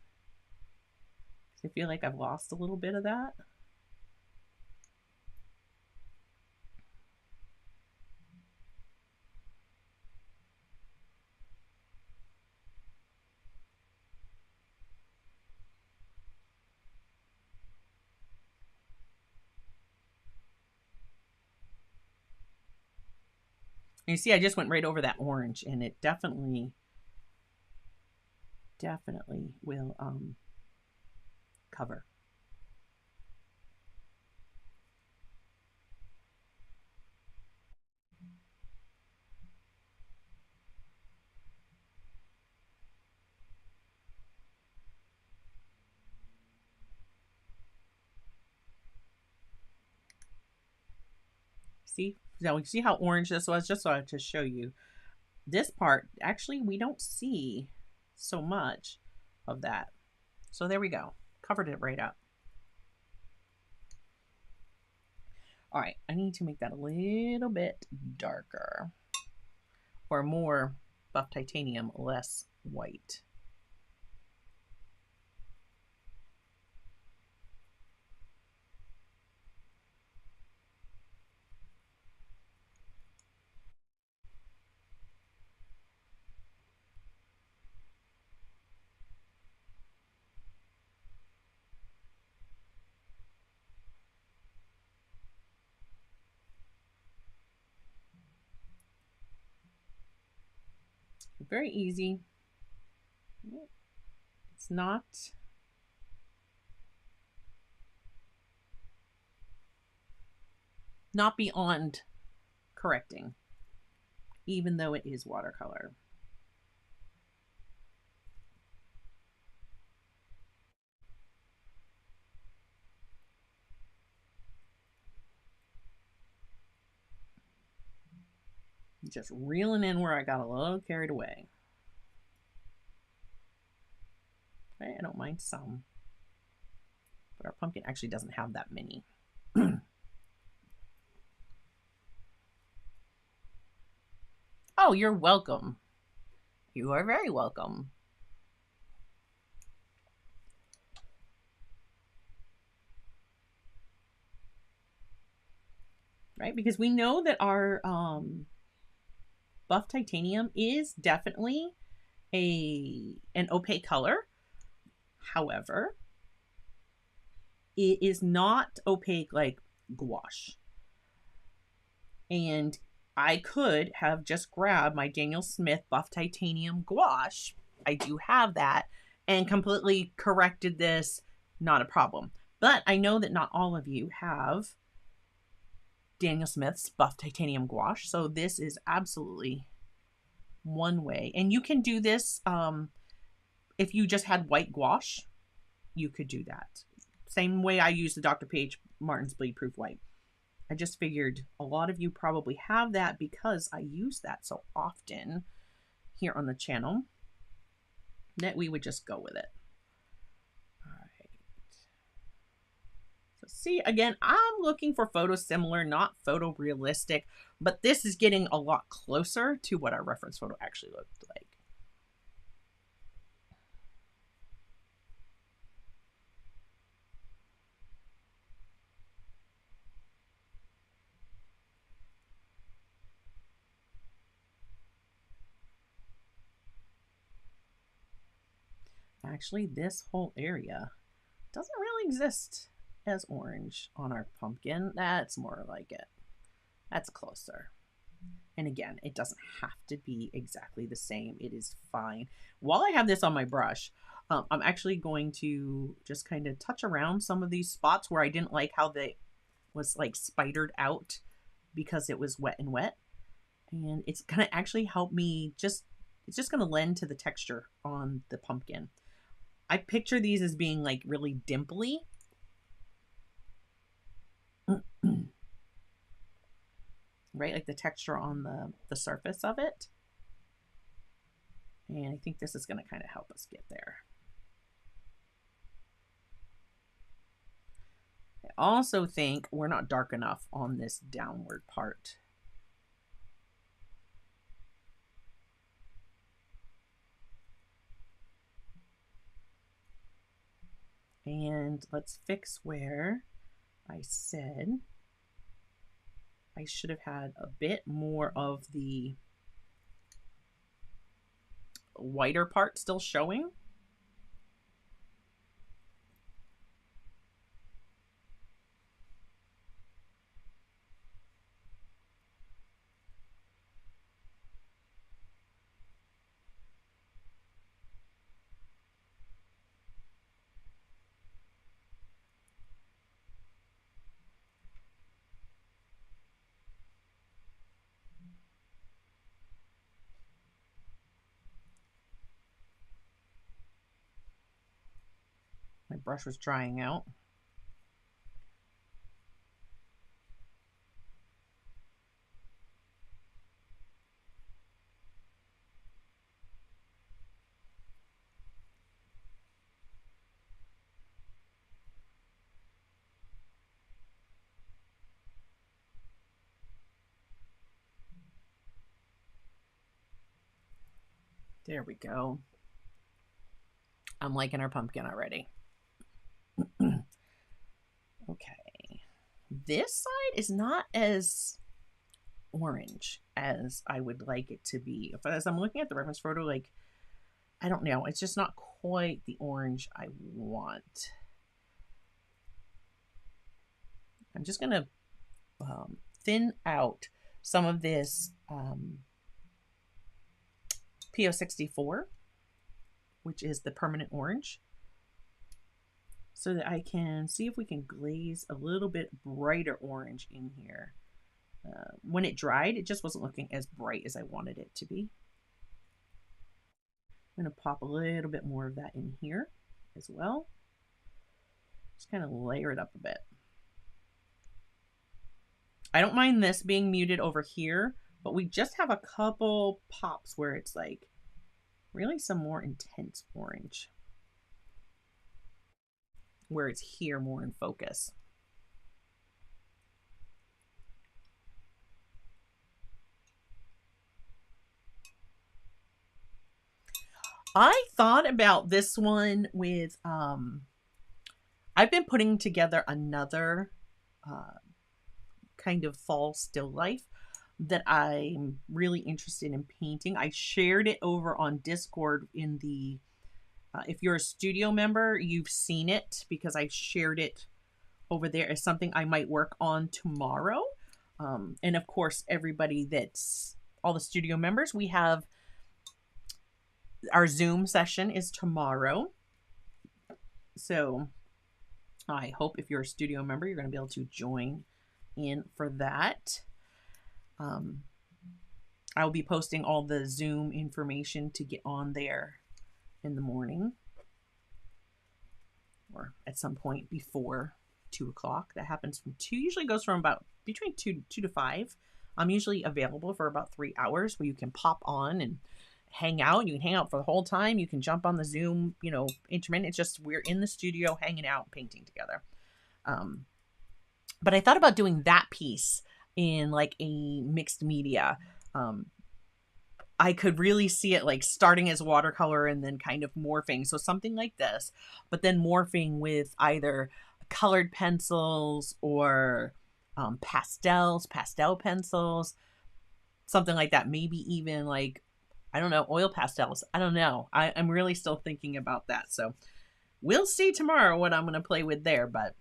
I feel like I've lost a little bit of that. You see, I just went right over that orange, and it definitely will cover. See? Now, you see how orange this was? Just so to show you. This part, actually, we don't see so much of that. So there we go. Covered it right up. All right, I need to make that a little bit darker. Or more buff titanium, less white. Very easy. It's not beyond correcting, even though it is watercolor. Just reeling in where I got a little carried away. Okay, I don't mind some, but our pumpkin actually doesn't have that many. Oh, you're welcome. You are very welcome. Right? Because we know that our buff titanium is definitely an opaque color. However, it is not opaque like gouache. And I could have just grabbed my Daniel Smith buff titanium gouache. I do have that, and completely corrected this. Not a problem. But I know that not all of you have Daniel Smith's buff titanium gouache. So this is absolutely one way. And you can do this if you just had white gouache, you could do that. Same way I use the Dr. Page Martin's Bleed Proof White. I just figured a lot of you probably have that because I use that so often here on the channel that we would just go with it. All right. So see, again, I'm looking for photo similar, not photorealistic, but this is getting a lot closer to what our reference photo actually looked like. Actually, this whole area doesn't really exist as orange on our pumpkin. That's more like it. That's closer. And again, it doesn't have to be exactly the same. It is fine. While I have this on my brush, I'm actually going to just kind of touch around some of these spots where I didn't like how they was like spidered out because it was wet and wet. And it's going to actually help me it's just going to lend to the texture on the pumpkin. I picture these as being like really dimply. Right? Like the texture on the surface of it. And I think this is going to kind of help us get there. I also think we're not dark enough on this downward part. And let's fix where I said I should have had a bit more of the whiter part still showing. brush was drying out. There we go. I'm liking our pumpkin already. Okay. This side is not as orange as I would like it to be. As I'm looking at the reference photo, like, I don't know. It's just not quite the orange I want. I'm just going to thin out some of this PO64, which is the permanent orange, so that I can see if we can glaze a little bit brighter orange in here. When it dried, it just wasn't looking as bright as I wanted it to be. I'm going to pop a little bit more of that in here as well. Just kind of layer it up a bit. I don't mind this being muted over here, but we just have a couple pops where it's like really some more intense orange, where it's here more in focus. I thought about this one with, I've been putting together another kind of fall still life that I'm really interested in painting. I shared it over on Discord in the, if you're a studio member, you've seen it because I shared it over there as something I might work on tomorrow. And of course, everybody that's all the studio members, we have our Zoom session is tomorrow. So I hope if you're a studio member, you're going to be able to join in for that. I'll be posting all the Zoom information to get on there in the morning or at some point before 2 o'clock. That happens from 2, usually goes from about between 2 to 5. I'm usually available for about 3 hours where you can pop on and hang out. You can hang out for the whole time. You can jump on the Zoom, intermittent. It's just we're in the studio hanging out, painting together. But I thought about doing that piece in like a mixed media. I could really see it like starting as watercolor and then kind of morphing. So something like this, but then morphing with either colored pencils or pastel pencils, something like that. Maybe even like, I don't know, oil pastels. I don't know. I'm really still thinking about that. So we'll see tomorrow what I'm going to play with there, but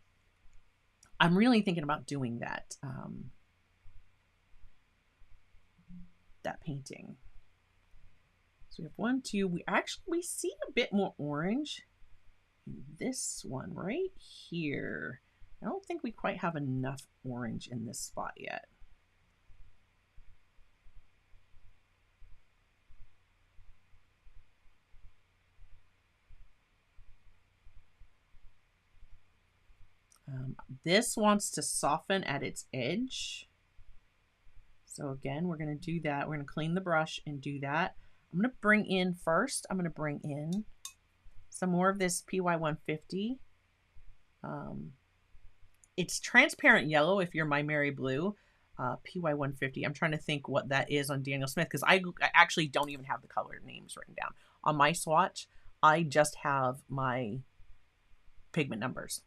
I'm really thinking about doing that, that painting. So we have 1, 2, we see a bit more orange in this one right here. I don't think we quite have enough orange in this spot yet. This wants to soften at its edge. So again, we're going to do that. We're going to clean the brush and do that. I'm going to bring in first, I'm going to bring in some more of this PY150. It's transparent yellow if you're My Mary Blue. PY150. I'm trying to think what that is on Daniel Smith because I actually don't even have the color names written down. On my swatch, I just have my pigment numbers.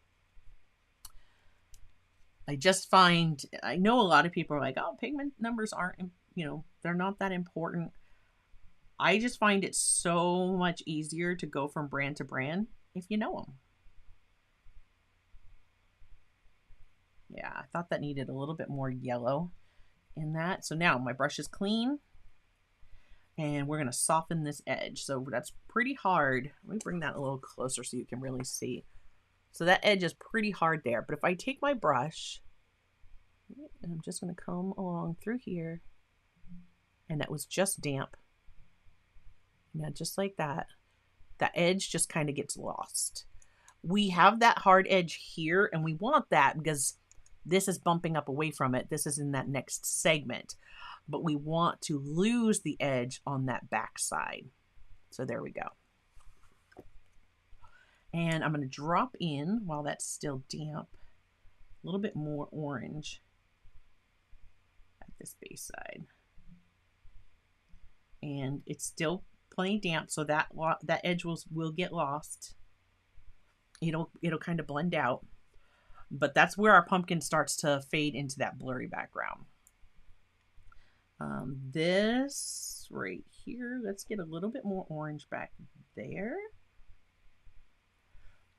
I just find, I know a lot of people are like, oh, pigment numbers aren't, they're not that important. I just find it so much easier to go from brand to brand if you know them. Yeah, I thought that needed a little bit more yellow in that. So now my brush is clean and we're going to soften this edge. So that's pretty hard. Let me bring that a little closer so you can really see. So that edge is pretty hard there. But if I take my brush and I'm just going to comb along through here, and that was just damp. Now, just like that, the edge just kind of gets lost. we have that hard edge here, and we want that because this is bumping up away from it. This is in that next segment, but we want to lose the edge on that back side. So there we go. And I'm going to drop in, while that's still damp, a little bit more orange at this base side. And it's still plenty damp, so that edge will get lost. It'll kind of blend out, but that's where our pumpkin starts to fade into that blurry background. This right here, let's get a little bit more orange back there.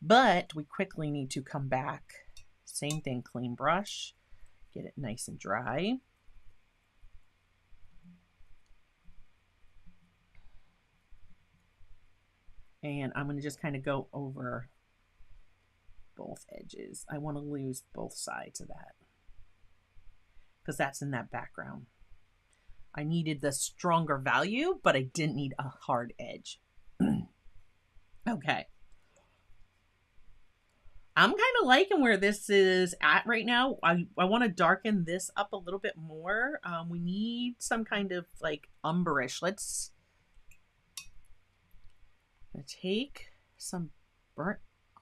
But we quickly need to come back. Same thing, clean brush, get it nice and dry. And I'm going to just kind of go over both edges. I want to lose both sides of that because that's in that background. I needed the stronger value, but I didn't need a hard edge. Okay. I'm kind of liking where this is at right now. I want to darken this up a little bit more. We need some kind of like umberish. Let's take some burnt,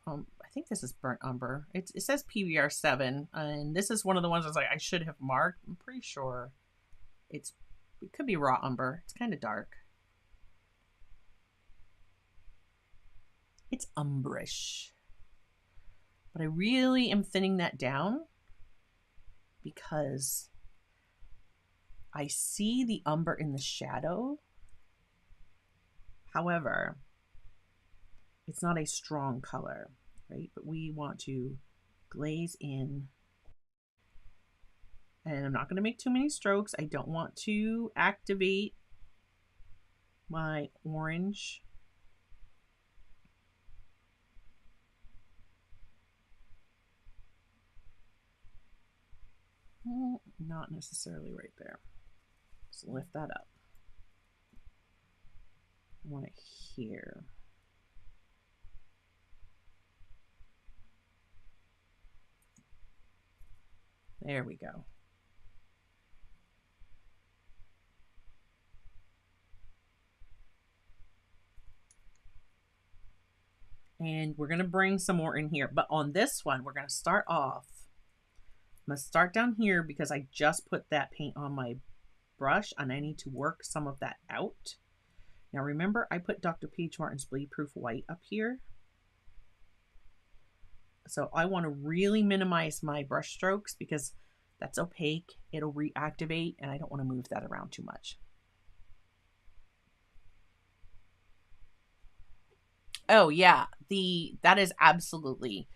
I think this is burnt umber. It says PBR 7, and this is one of the ones I was like, I should have marked. I'm pretty sure it could be raw umber. It's kind of dark. It's umberish. But I really am thinning that down because I see the umber in the shadow. However, it's not a strong color, right? But we want to glaze in. And I'm not going to make too many strokes. I don't want to activate my orange. Well, not necessarily right there. Just lift that up. I want it here. There we go. And we're going to bring some more in here. But on this one, we're going to start off. I'm going to start down here because I just put that paint on my brush and I need to work some of that out. Now remember, I put Dr. Peach Martin's Bleed Proof White up here. So I want to really minimize my brush strokes because that's opaque. It'll reactivate and I don't want to move that around too much. Oh yeah, that is absolutely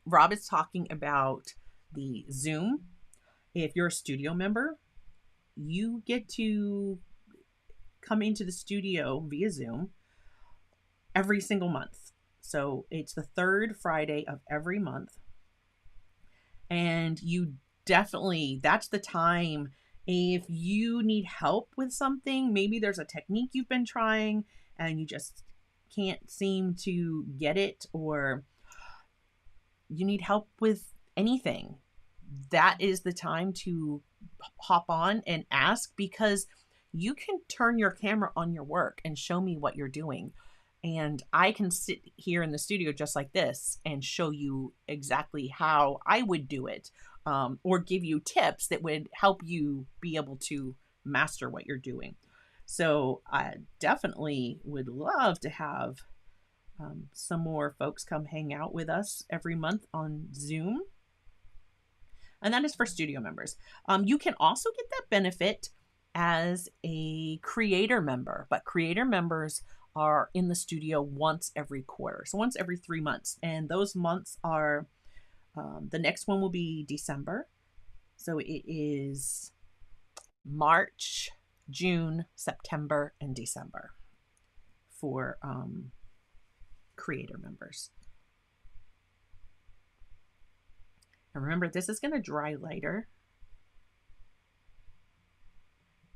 Rob is talking about the Zoom. If you're a studio member, you get to come into the studio via Zoom every single month. So it's the third Friday of every month. And you definitely, that's the time if you need help with something, maybe there's a technique you've been trying and you just can't seem to get it, or you need help with anything, that is the time to hop on and ask, because you can turn your camera on your work and show me what you're doing. And I can sit here in the studio just like this and show you exactly how I would do it, or give you tips that would help you be able to master what you're doing. So I definitely would love to have some more folks come hang out with us every month on Zoom. And that is for studio members. You can also get that benefit as a creator member, but creator members are in the studio once every quarter. So once every 3 months. And those months are, the next one will be December. So it is March, June, September, and December for creator members. And remember, this is going to dry lighter.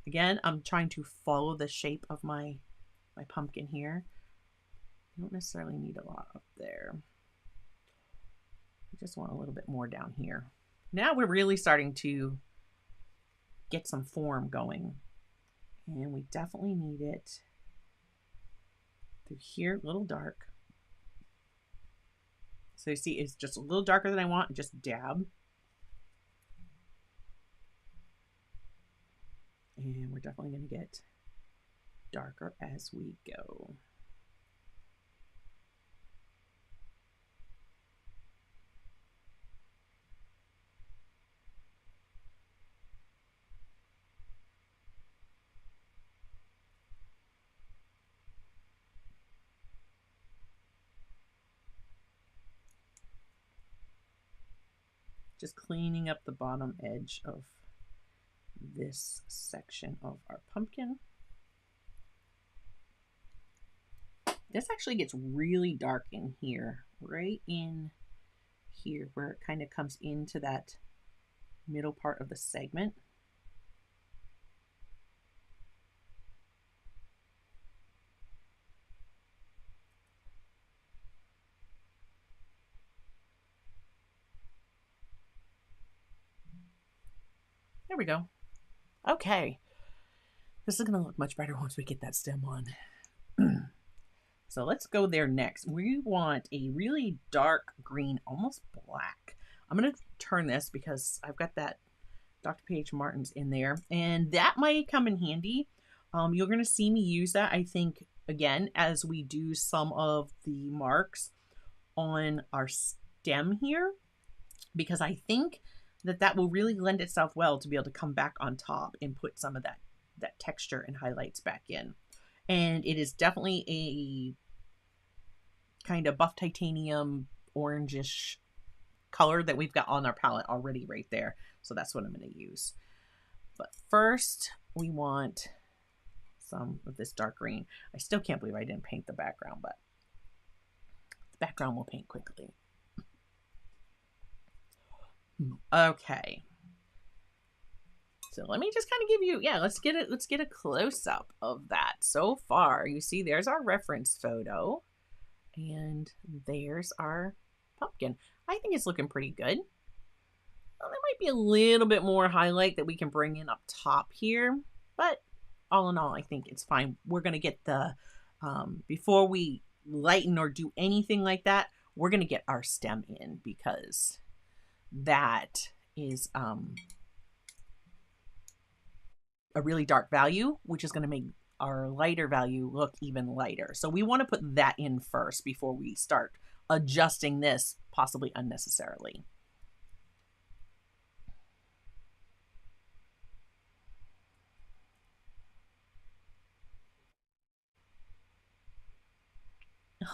Again, I'm trying to follow the shape of my my pumpkin here. I don't necessarily need a lot up there. I just want a little bit more down here. Now we're really starting to get some form going. And we definitely need it through here, a little dark. So you see, it's just a little darker than I want. Just dab. And we're definitely going to get darker as we go. Just cleaning up the bottom edge of this section of our pumpkin. This actually gets really dark in here, right in here where it kind of comes into that middle part of the segment. There we go. Okay. This is going to look much better once we get that stem on. So let's go there next. We want a really dark green, almost black. I'm going to turn this because I've got that Dr. P.H. Martin's in there, and that might come in handy. You're going to see me use that, I think, again, as we do some of the marks on our stem here, because I think that will really lend itself well to be able to come back on top and put some of that texture and highlights back in. And it is definitely a kind of buff titanium orangish color that we've got on our palette already right there. So that's what I'm going to use. But first we want some of this dark green. I still can't believe I didn't paint the background, but the background will paint quickly. Okay. So let me just kind of give you, let's get a close-up of that. So far, you see there's our reference photo, and there's our pumpkin. I think it's looking pretty good. Well, there might be a little bit more highlight that we can bring in up top here, but all in all, I think it's fine. We're going to get the, before we lighten or do anything like that, we're going to get our stem in, because that is a really dark value, which is going to make our lighter value look even lighter. So we want to put that in first before we start adjusting this possibly unnecessarily.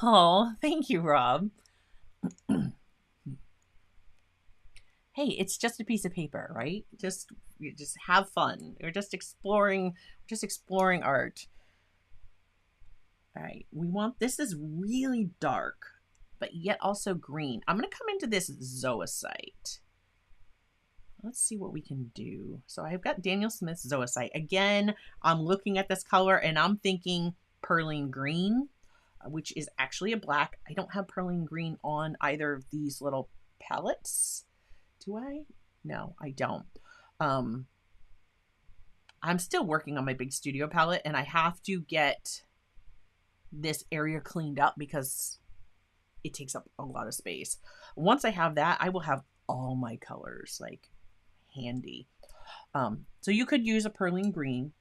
Oh, thank you, Rob. Hey, it's just a piece of paper, right? Just have fun. We're just exploring art. All right, we want, this is really dark, but yet also green. I'm going to come into this zoisite. Let's see what we can do. So I've got Daniel Smith's zoisite. Again, I'm looking at this color and I'm thinking perline green, which is actually a black. I don't have perline green on either of these little palettes. Do I? No, I don't. I'm still working on my big studio palette, and I have to get this area cleaned up because it takes up a lot of space. Once I have that, I will have all my colors like handy. So you could use a perline green,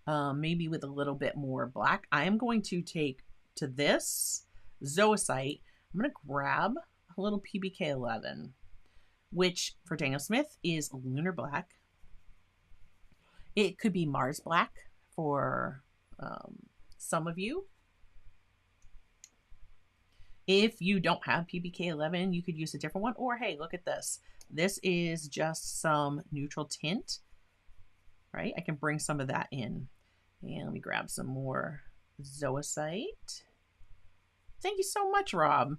maybe with a little bit more black. I am going to take to this zoisite. I'm going to grab a little PBK11, which for Daniel Smith is lunar black. It could be Mars black for some of you. If you don't have PBK11, you could use a different one. Or hey, look at this. This is just some neutral tint, right? I can bring some of that in. And let me grab some more zoisite. Thank you so much, Rob.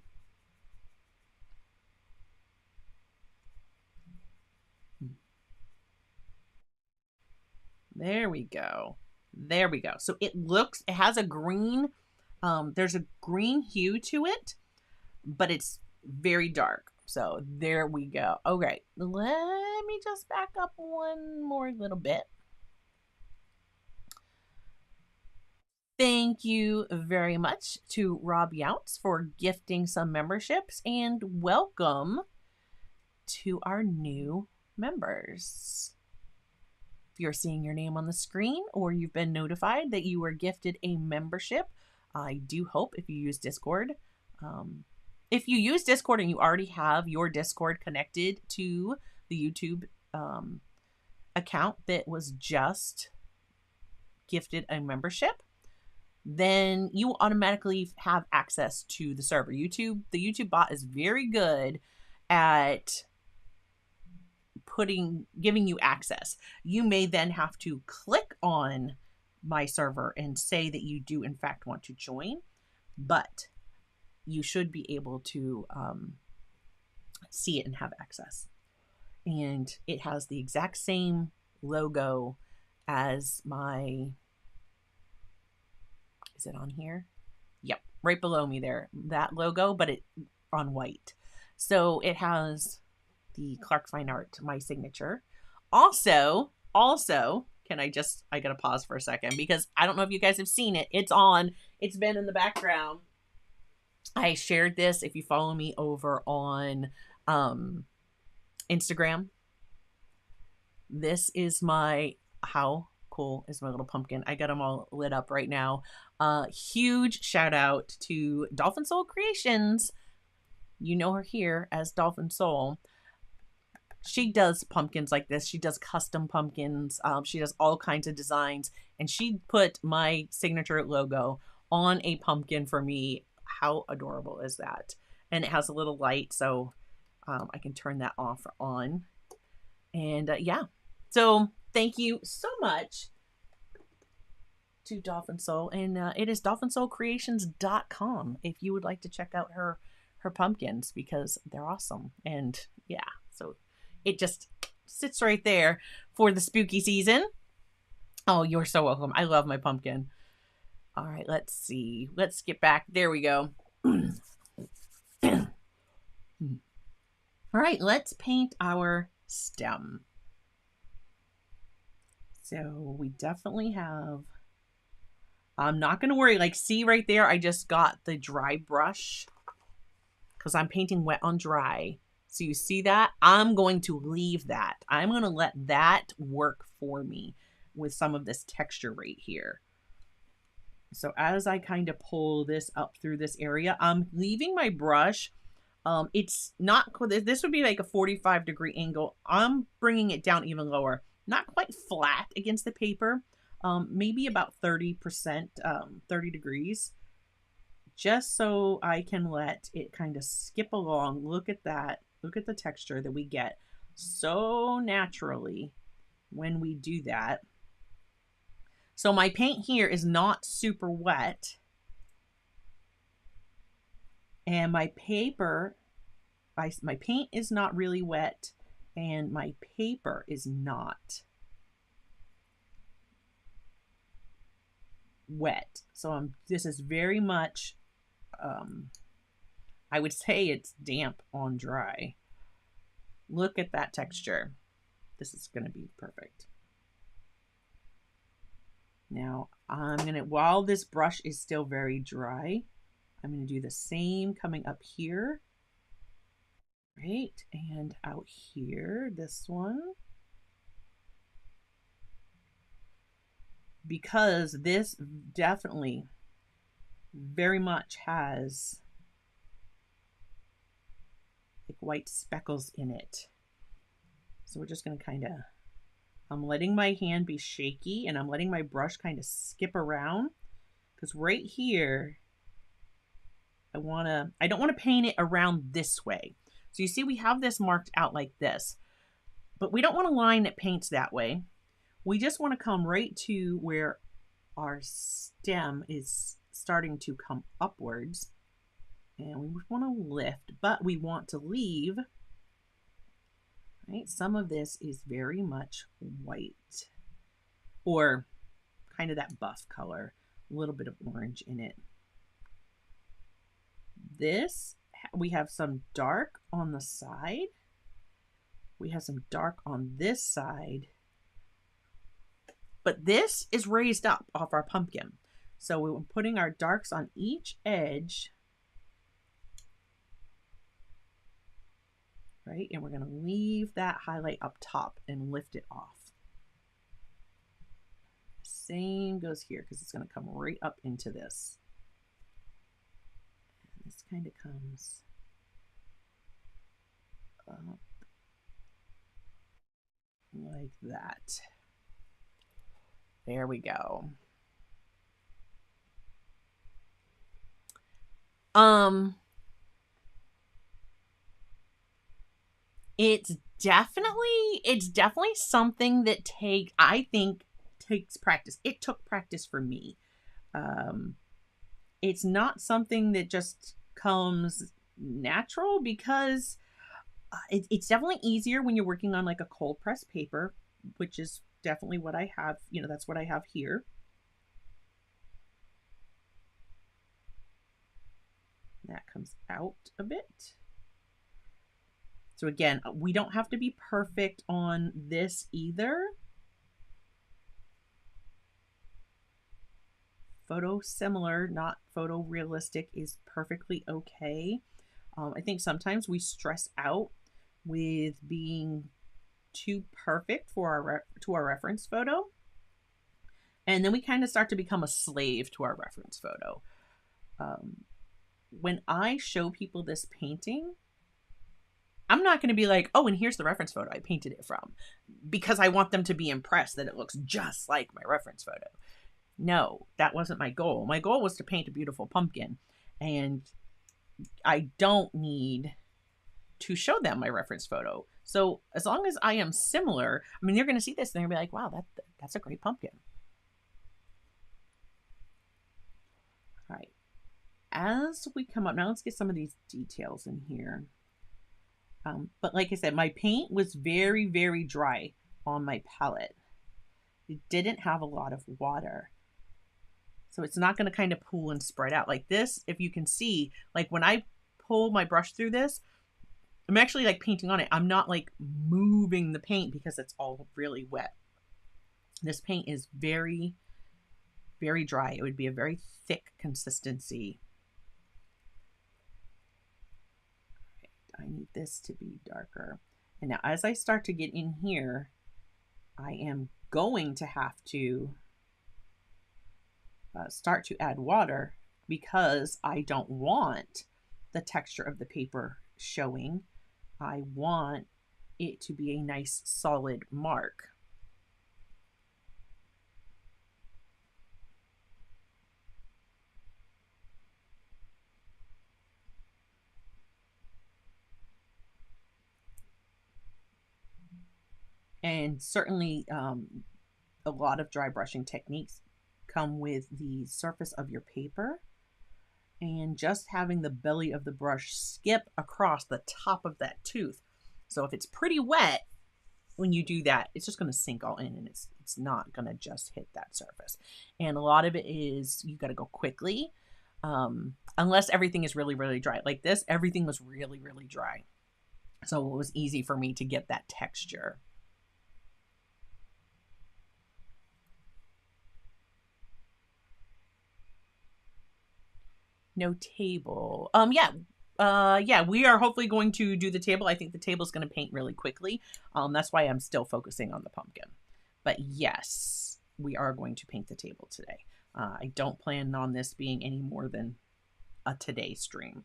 There we go. There we go. So it has a green, there's a green hue to it, but it's very dark. So there we go. Okay, let me just back up one more little bit. Thank you very much to Rob Younts for gifting some memberships, and welcome to our new members. If you're seeing your name on the screen or you've been notified that you were gifted a membership, I do hope if you use Discord. If you use Discord and you already have your Discord connected to the YouTube account that was just gifted a membership, then you automatically have access to the server. The YouTube bot is very good at giving you access. You may then have to click on my server and say that you do in fact want to join, but you should be able to see it and have access. And it has the exact same logo as my, is it on here? Yep, right below me there, that logo, but it on white. So it has the Clark Fine Art, my signature. Also, I gotta pause for a second because I don't know if you guys have seen it. It's been in the background. I shared this if you follow me over on Instagram. This is how cool is my little pumpkin. I got them all lit up right now. Huge shout out to Dolphin Soul Creations. You know her here as Dolphin Soul. She does pumpkins like this. She does custom pumpkins. She does all kinds of designs, and she put my signature logo on a pumpkin for me. How adorable is that? And it has a little light, so I can turn that off or on. And yeah, so thank you so much to Dolphin Soul, and it is dolphinsoulcreations.com if you would like to check out her pumpkins, because they're awesome. And yeah, so it just sits right there for the spooky season. Oh, you're so welcome. I love my pumpkin. All right, let's see. Let's get back. There we go. All right, let's paint our stem. So we definitely have, I'm not going to worry. Like, see right there, I just got the dry brush because I'm painting wet on dry. So you see that? I'm going to leave that. I'm going to let that work for me with some of this texture right here. So as I kind of pull this up through this area, I'm leaving my brush. It's not, this would be like a 45-degree angle. I'm bringing it down even lower. Not quite flat against the paper. Maybe about 30%, 30 degrees. Just so I can let it kind of skip along. Look at that. Look at the texture that we get so naturally when we do that. So my paint here is not super wet. And my paper, my paint is not really wet, and my paper is not wet. So this is very much, I would say it's damp on dry. Look at that texture. This is going to be perfect. Now I'm going to, while this brush is still very dry, I'm going to do the same coming up here. Right, and out here, this one. Because this definitely very much has like white speckles in it. So we're just going to kind of, I'm letting my hand be shaky and I'm letting my brush kind of skip around, because right here, I don't want to paint it around this way. So you see we have this marked out like this, but we don't want a line that paints that way. We just want to come right to where our stem is starting to come upwards, and we want to lift, but we want to leave, right? Some of this is very much white, or kind of that buff color, a little bit of orange in it. This, we have some dark on the side. We have some dark on this side. But this is raised up off our pumpkin. So we're putting our darks on each edge. Right? And we're going to leave that highlight up top and lift it off. Same goes here because it's going to come right up into this. And this kind of comes up like that. There we go. It's definitely something that I think takes practice. It took practice for me. It's not something that just comes natural because it's definitely easier when you're working on like a cold press paper, which is definitely what I have. You know, that's what I have here. That comes out a bit. So again, we don't have to be perfect on this either. Photo similar, not photorealistic is perfectly okay. I think sometimes we stress out with being too perfect for our reference photo. And then we kind of start to become a slave to our reference photo. When I show people this painting, I'm not going to be like, oh, and here's the reference photo I painted it from, because I want them to be impressed that it looks just like my reference photo. No, that wasn't my goal. My goal was to paint a beautiful pumpkin, and I don't need to show them my reference photo. So as long as I am similar, I mean, they're going to see this and they're going to be like, wow, that's a great pumpkin. All right. As we come up, now let's get some of these details in here. But like I said, my paint was very, very dry on my palette. It didn't have a lot of water. So it's not going to kind of pool and spread out like this. If you can see, like when I pull my brush through this, I'm actually like painting on it. I'm not like moving the paint because it's all really wet. This paint is very, very dry. It would be a very thick consistency. I need this to be darker. And now as I start to get in here, I am going to have to start to add water because I don't want the texture of the paper showing. I want it to be a nice solid mark. And certainly a lot of dry brushing techniques come with the surface of your paper and just having the belly of the brush skip across the top of that tooth. So if it's pretty wet when you do that, it's just going to sink all in and it's not going to just hit that surface. And a lot of it is you got to go quickly unless everything is really, really dry. Like this, everything was really, really dry. So it was easy for me to get that texture. No table. Yeah, we are hopefully going to do the table. I think the table is going to paint really quickly. That's why I'm still focusing on the pumpkin. But yes, we are going to paint the table today. I don't plan on this being any more than a today stream.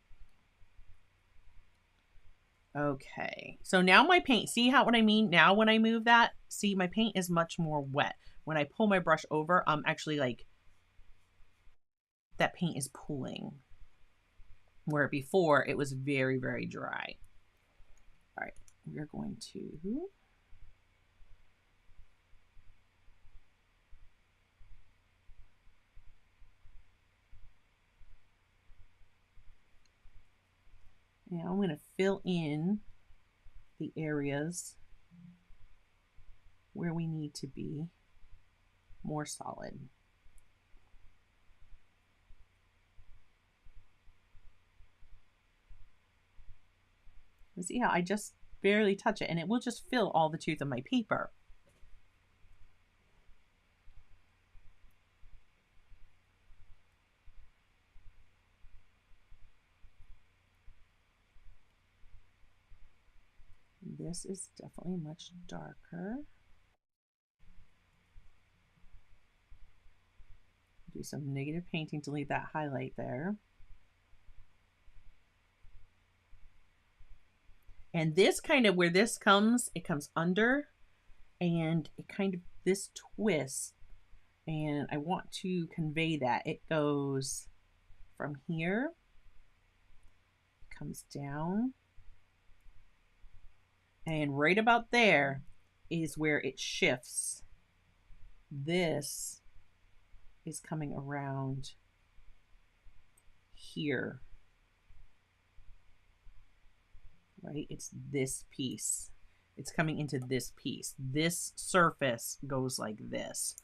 Okay, so now my paint, see what I mean? Now when I move that, see my paint is much more wet. When I pull my brush over, I'm actually like, that paint is pooling, where before it was very, very dry. All right, we're going to now I'm going to fill in the areas where we need to be more solid. See how I just barely touch it and it will just fill all the tooth of my paper. This is definitely much darker. Do some negative painting to leave that highlight there. And this kind of, where this comes, it comes under and it kind of, this twist, and I want to convey that. It goes from here, comes down, and right about there is where it shifts. This is coming around here, right? It's this piece. It's coming into this piece. This surface goes like this.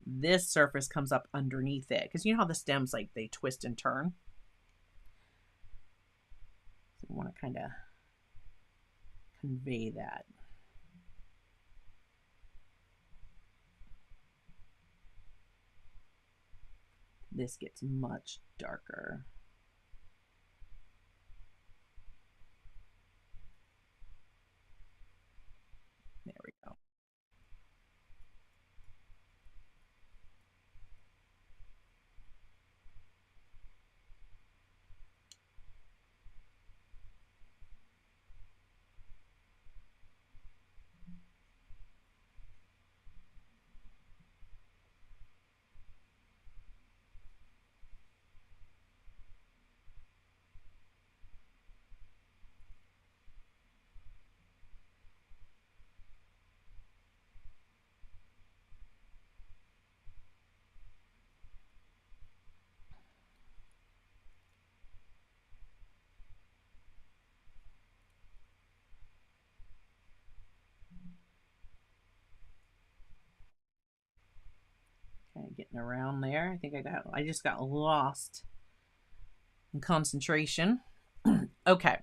This surface comes up underneath it. Because you know how the stems, like, they twist and turn? So we want to kind of convey that. This gets much darker. There we go. Kind of getting around there. I think I just got lost in concentration. Okay.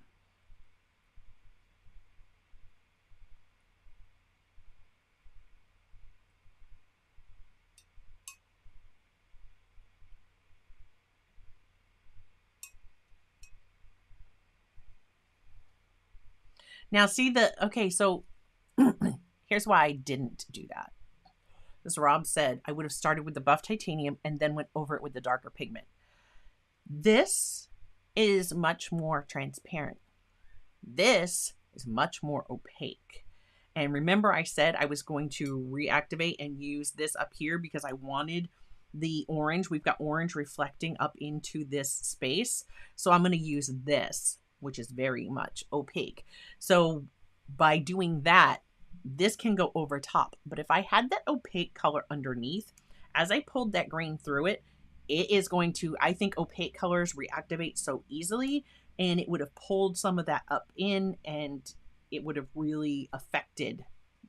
Now see okay, so here's why I didn't do that. As Rob said, I would have started with the buff titanium and then went over it with the darker pigment. This is much more transparent. This is much more opaque. And remember I said I was going to reactivate and use this up here because I wanted the orange. We've got orange reflecting up into this space. So I'm going to use this, which is very much opaque. So by doing that, this can go over top. But if I had that opaque color underneath, as I pulled that green through it, it is going to, I think opaque colors reactivate so easily, and it would have pulled some of that up in, and it would have really affected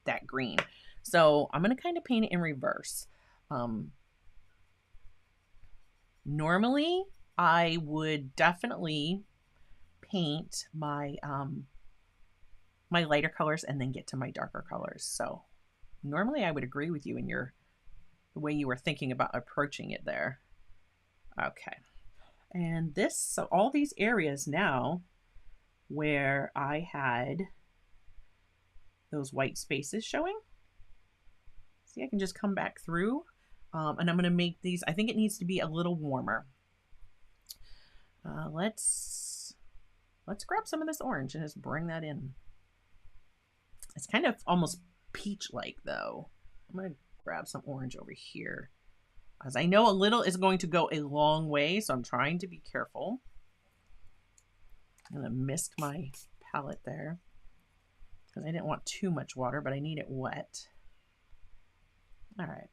that green. So I'm going to kind of paint it in reverse. Normally, I would definitely paint my my lighter colors and then get to my darker colors. So normally I would agree with you in the way you were thinking about approaching it there. Okay. And this, so all these areas now where I had those white spaces showing, see, I can just come back through and I'm going to make these, I think it needs to be a little warmer. Let's grab some of this orange and just bring that in. It's kind of almost peach-like though. I'm going to grab some orange over here, as I know a little is going to go a long way, so I'm trying to be careful. I'm going to mist my palette there because I didn't want too much water, but I need it wet. All right.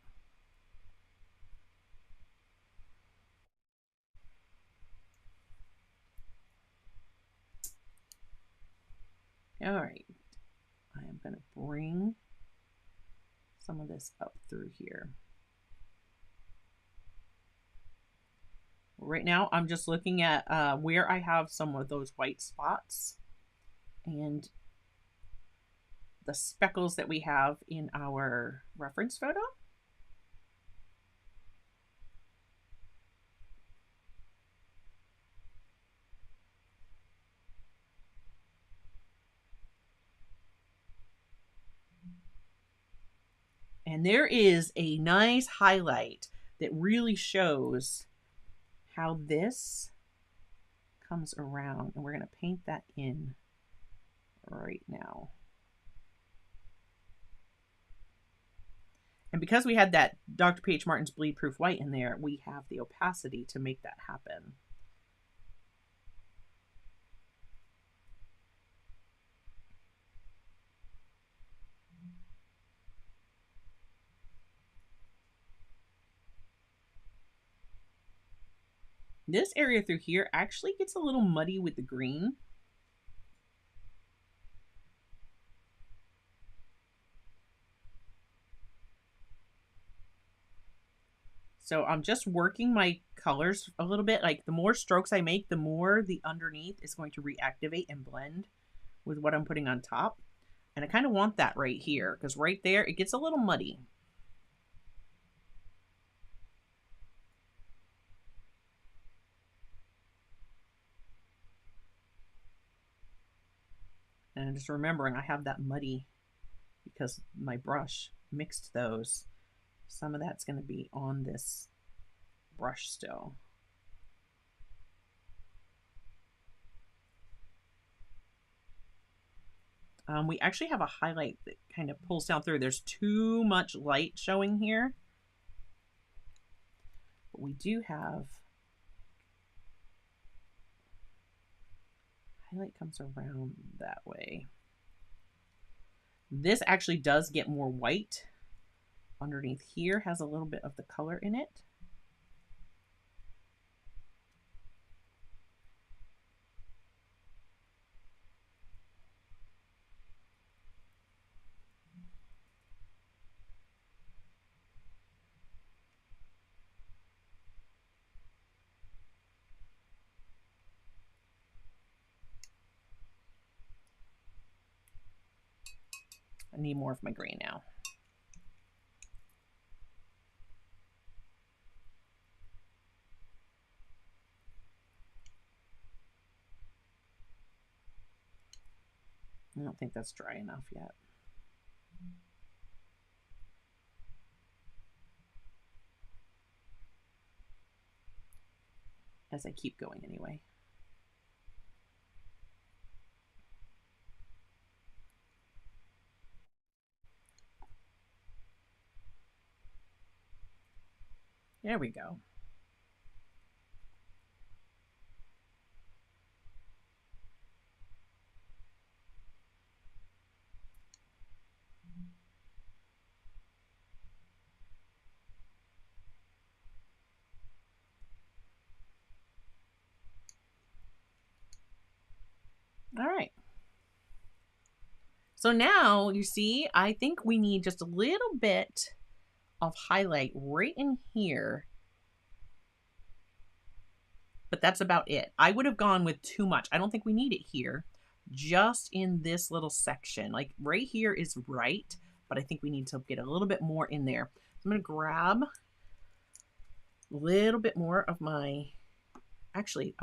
All right. I am going to bring some of this up through here. Right now, I'm just looking at where I have some of those white spots. and the speckles that we have in our reference photo. And there is a nice highlight that really shows how this comes around. And we're going to paint that in right now. And because we had that Dr. P.H. Martin's Bleed Proof White in there, we have the opacity to make that happen. This area through here actually gets a little muddy with the green. So I'm just working my colors a little bit. Like the more strokes I make, the more the underneath is going to reactivate and blend with what I'm putting on top. And I kind of want that right here because right there, it gets a little muddy. And I'm just remembering I have that muddy because my brush mixed those. Some of that's going to be on this brush still. We actually have a highlight that kind of pulls down through. There's too much light showing here. But we do have highlight comes around that way. This actually does get more white. Underneath here has a little bit of the color in it. I need more of my green now. I don't think that's dry enough yet. As I keep going anyway. There we go. All right. So now you see, I think we need just a little bit of highlight right in here. But that's about it. I would have gone with too much. I don't think we need it here. Just in this little section. Like right here is right, but I think we need to get a little bit more in there. So I'm going to grab a little bit more of my, actually,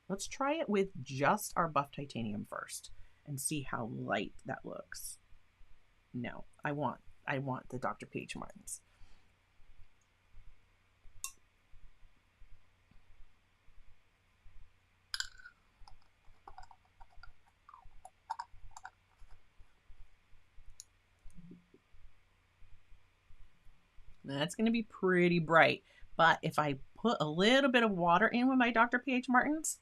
let's try it with just our buff titanium first and see how light that looks. No, I want the Dr. P.H. Martin's. That's going to be pretty bright. But if I put a little bit of water in with my Dr. P.H. Martin's,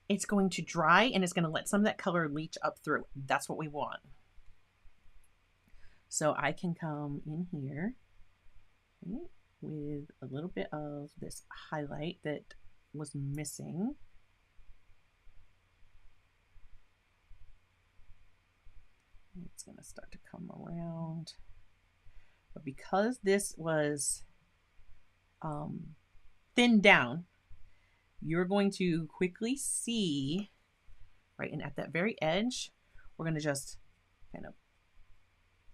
it's going to dry and it's going to let some of that color leach up through. That's what we want. So I can come in here with a little bit of this highlight that was missing. It's going to start to come around. But because this was thinned down, you're going to quickly see, right, and at that very edge, we're going to just kind of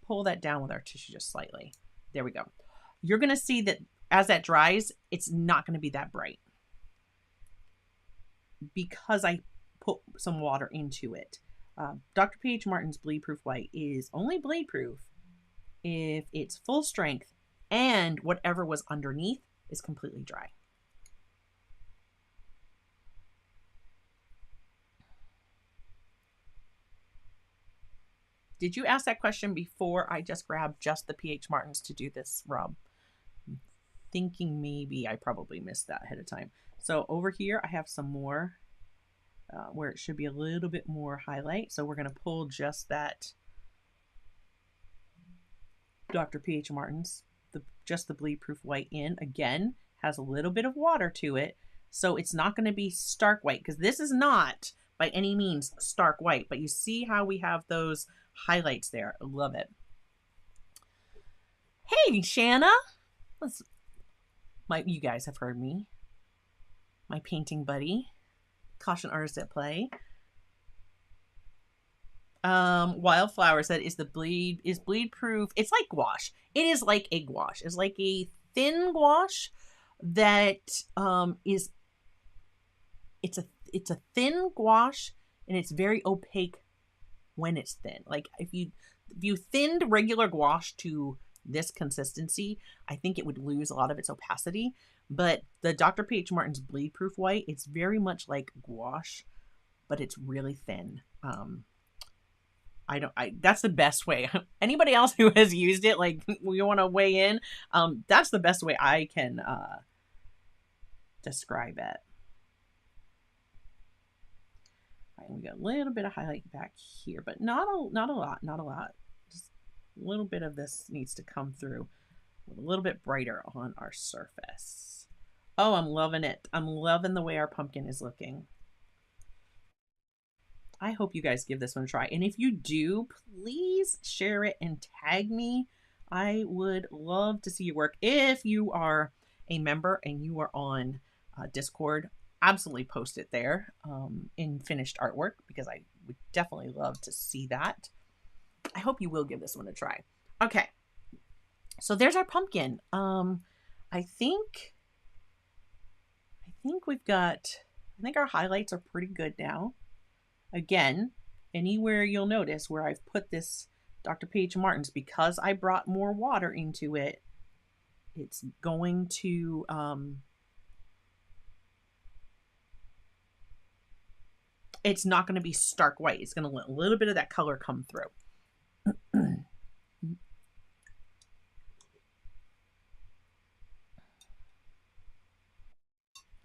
pull that down with our tissue just slightly. There we go. You're going to see that as that dries, it's not going to be that bright because I put some water into it. Dr. P.H. Martin's bleed proof white is only bleed proof if it's full strength and whatever was underneath is completely dry. Did you ask that question before I just grabbed just the P.H. Martins to do this rub? I'm thinking maybe I probably missed that ahead of time. So over here, I have some more where it should be a little bit more highlight. So we're going to pull just that Dr. P.H. Martins, just the bleed proof white in. Again, has a little bit of water to it. So it's not going to be stark white because this is not by any means stark white, but you see how we have those highlights there. I love it. Hey, Shanna. You guys have heard me. My painting buddy. Caution artist at play. Wildflower said is bleed proof. It's like gouache. It is like a gouache. It's like a thin gouache that it's a thin gouache and it's very opaque when it's thin. Like if you thinned regular gouache to this consistency, I think it would lose a lot of its opacity. But the Dr. P.H. Martin's bleed proof white, it's very much like gouache, but it's really thin. That's the best way. Anybody else who has used it, like you want to weigh in, that's the best way I can describe it. All right, we got a little bit of highlight back here, but not a lot. Just a little bit of this needs to come through a little bit brighter on our surface. Oh, I'm loving it. I'm loving the way our pumpkin is looking. I hope you guys give this one a try. And if you do, please share it and tag me. I would love to see your work. If you are a member and you are on Discord, absolutely post it there in finished artwork because I would definitely love to see that. I hope you will give this one a try. Okay. So there's our pumpkin. I think our highlights are pretty good now. Again, anywhere you'll notice where I've put this Dr. P.H. Martin's, because I brought more water into it, it's going to it's not going to be stark white. It's going to let a little bit of that color come through.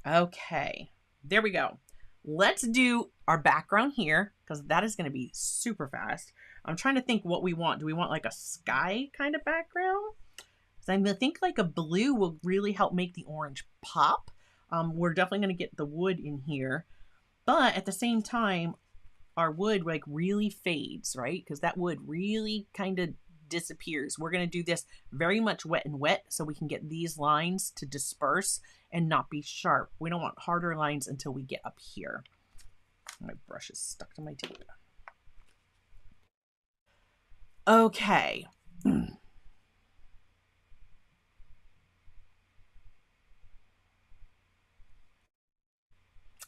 Okay, there we go. Let's do our background here because that is going to be super fast. I'm trying to think what we want. Do we want like a sky kind of background? So I'm going to think like a blue will really help make the orange pop. We're definitely going to get the wood in here, but at the same time, our wood like really fades, right? Because that wood really kind of disappears. We're going to do this very much wet and wet so we can get these lines to disperse and not be sharp. We don't want harder lines until we get up here. My brush is stuck to my tape. Okay.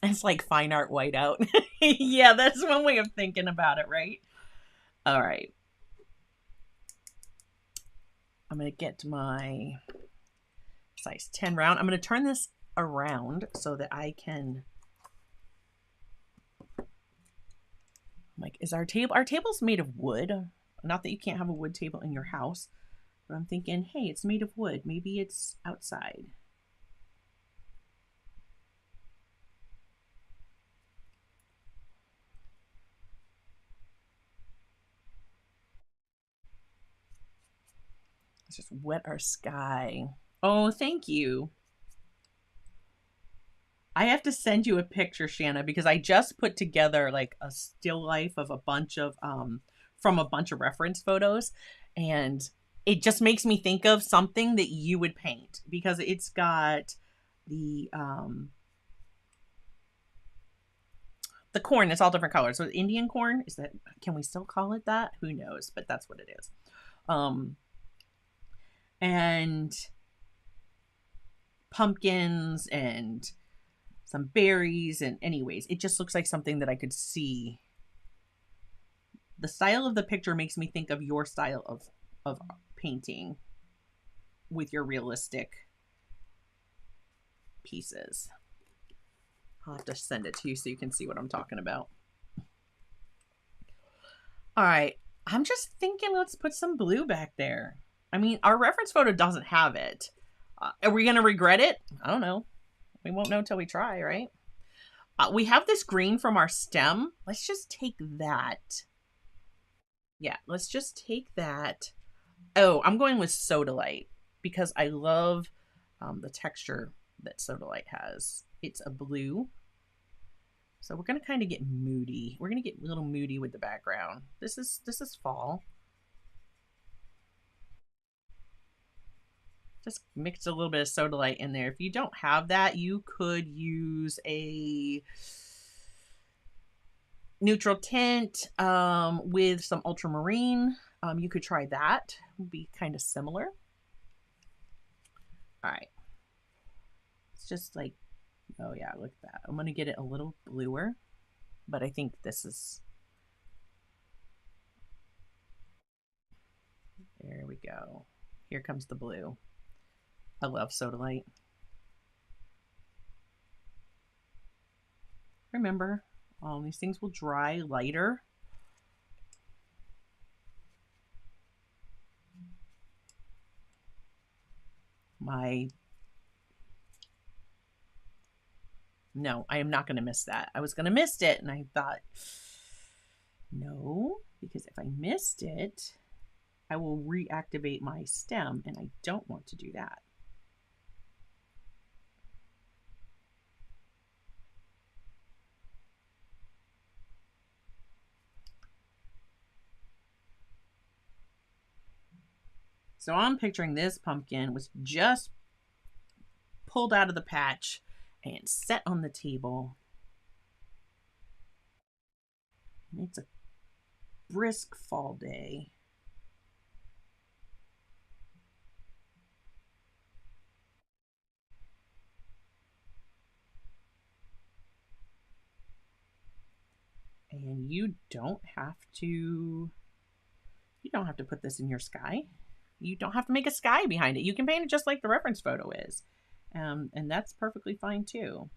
It's like fine art whiteout. Yeah, that's one way of thinking about it, right? All right. I'm going to get my size 10 round. I'm going to turn this around so that I can, like, is our table's made of wood. Not that you can't have a wood table in your house, but I'm thinking, hey, it's made of wood. Maybe it's outside. Let's just wet our sky. Oh, thank you. I have to send you a picture, Shanna, because I just put together like a still life of a bunch of from a bunch of reference photos, and it just makes me think of something that you would paint because it's got the The corn is all different colors. So Indian corn, is that, can we still call it that? Who knows? But that's what it is. And pumpkins and some berries, and anyways, it just looks like something that I could see. The style of the picture makes me think of your style of painting with your realistic pieces. I'll have to send it to you so you can see what I'm talking about. All right, I'm just thinking let's put some blue back there. I mean, our reference photo doesn't have it. Are we going to regret it? I don't know. We won't know till we try, right? We have this green from our stem. Let's just take that. Yeah, let's just take that. Oh, I'm going with Sodalite because I love the texture that Sodalite has. It's a blue. So we're going to kind of get moody. We're going to get a little moody with the background. This is fall. Just mix a little bit of Sodalite in there. If you don't have that, you could use a neutral tint with some ultramarine. You could try that. It would be kind of similar. All right. It's just like, oh yeah, look at that. I'm going to get it a little bluer, but I think this is, there we go. Here comes the blue. I love Sodalite. Remember, these things will dry lighter. No, I am not going to miss that. I was going to miss it, and I thought, no, because if I missed it, I will reactivate my stem, and I don't want to do that. So I'm picturing this pumpkin was just pulled out of the patch and set on the table. And it's a brisk fall day. And you don't have to put this in your sky. You don't have to make a sky behind it. You can paint it just like the reference photo is. And that's perfectly fine too.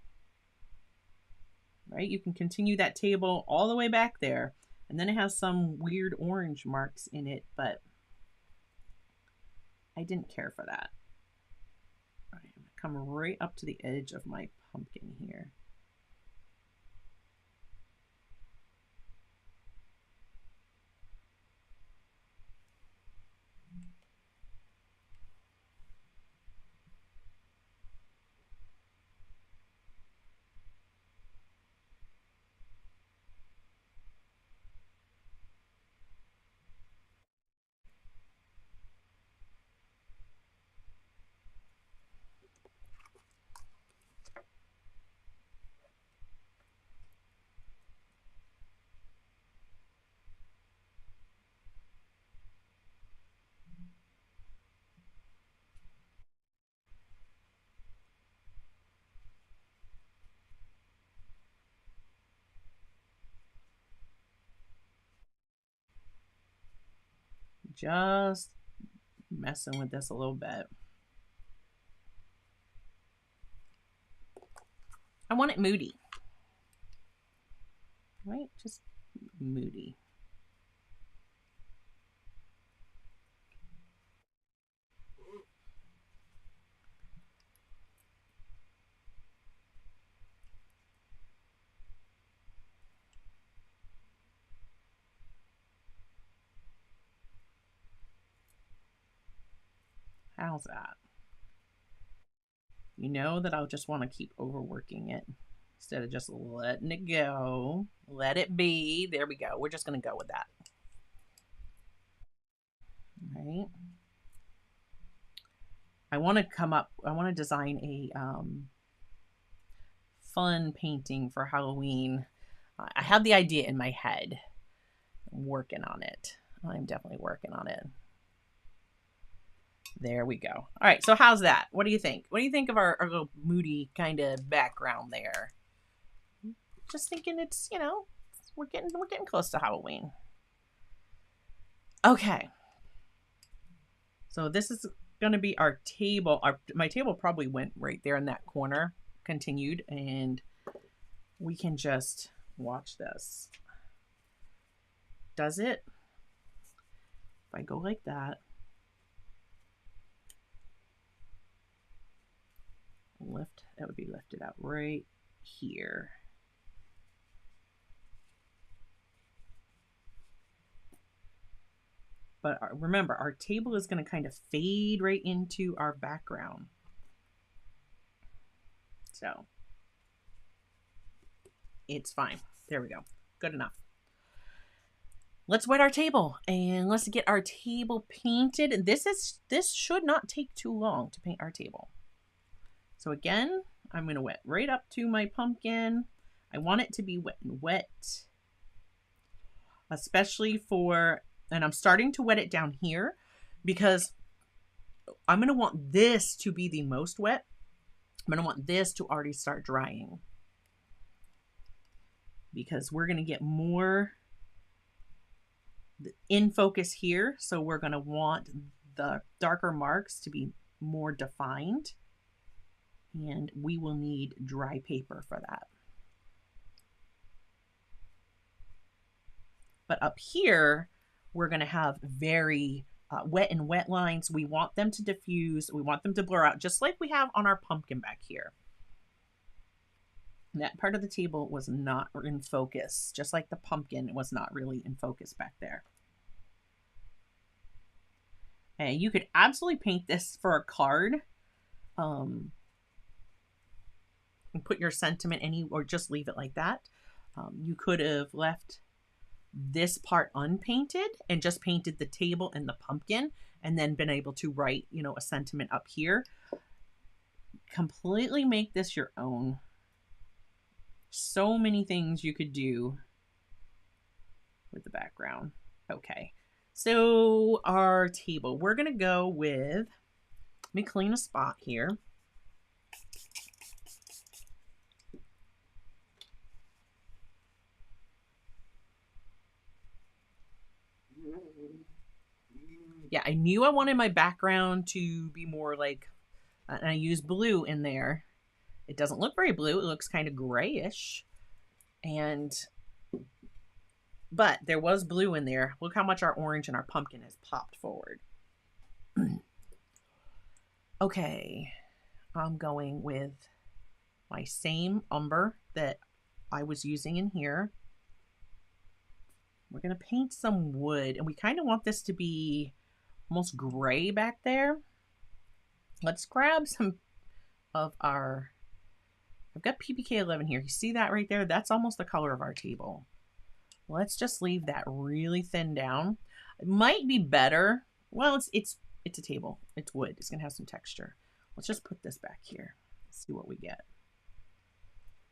Right? You can continue that table all the way back there. And then it has some weird orange marks in it, but I didn't care for that. All right, I'm gonna come right up to the edge of my pumpkin here. Just messing with this a little bit. I want it moody. Right? Just moody. How's that? You know that I'll just want to keep overworking it instead of just letting it go. Let it be. There we go. We're just going to go with that. All right. I want to design a fun painting for Halloween. I have the idea in my head. I'm working on it. I'm definitely working on it. There we go. All right, so how's that? What do you think? What do you think of our little moody kind of background there? Just thinking it's, you know, we're getting close to Halloween. Okay. So this is going to be our table. My table probably went right there in that corner, continued, and we can just watch this. Does it? If I go like that, lift, that would be lifted out right here. But remember, our table is going to kind of fade right into our background. So it's fine. There we go. Good enough. Let's wet our table and let's get our table painted. This should not take too long to paint our table. So again, I'm going to wet right up to my pumpkin. I want it to be wet and wet, especially for, and I'm starting to wet it down here because I'm going to want this to be the most wet. I'm going to want this to already start drying because we're going to get more in focus here. So we're going to want the darker marks to be more defined, and we will need dry paper for that. But up here, we're going to have very wet and wet lines. We want them to diffuse. We want them to blur out, just like we have on our pumpkin back here. And that part of the table was not in focus, just like the pumpkin was not really in focus back there. And you could absolutely paint this for a card. And put your sentiment or just leave it like that. You could have left this part unpainted and just painted the table and the pumpkin and then been able to write, you know, a sentiment up here. Completely make this your own. So many things you could do with the background. Okay, so our table, we're gonna go with, let me clean a spot here. Yeah, I knew I wanted my background to be more like, and I used blue in there. It doesn't look very blue. It looks kind of grayish. But there was blue in there. Look how much our orange and our pumpkin has popped forward. Okay, I'm going with my same umber that I was using in here. We're going to paint some wood, and we kind of want this to be almost gray back there. Let's grab some of our, I've got PBK 11 here. You see that right there? That's almost the color of our table. Let's just leave that really thin down. It might be better. Well, it's a table. It's wood. It's going to have some texture. Let's just put this back here. See what we get.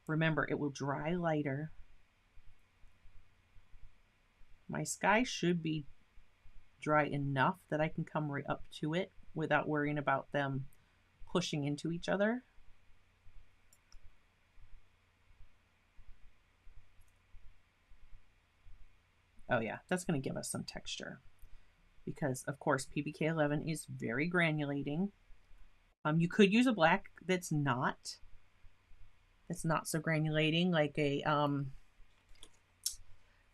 Remember, it will dry lighter. My sky should be dry enough that I can come right up to it without worrying about them pushing into each other. Oh yeah, that's going to give us some texture because of course PBK 11 is very granulating. You could use a black that's not so granulating, like a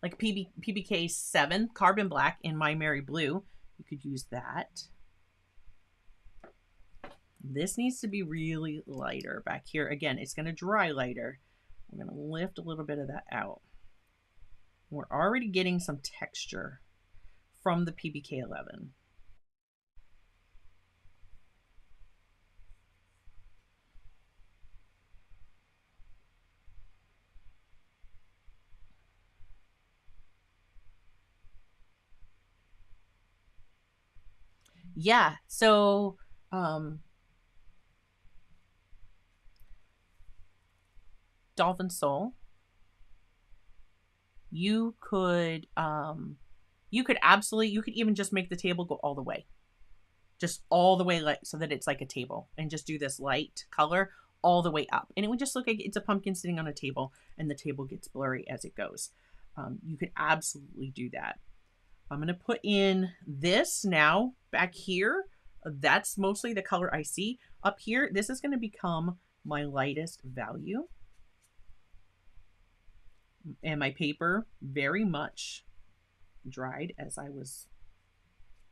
like PBK 7 carbon black in My Merry Blue. You could use that. This needs to be really lighter back here. Again, it's going to dry lighter. We're going to lift a little bit of that out. We're already getting some texture from the PBK 11. Yeah, so Dolphin Soul. you could absolutely, you could even just make the table go all the way. Just all the way, like, so that it's like a table, and just do this light color all the way up. And it would just look like it's a pumpkin sitting on a table, and the table gets blurry as it goes. You could absolutely do that. I'm going to put in this now back here. That's mostly the color I see. Up here, this is going to become my lightest value. And my paper very much dried as I was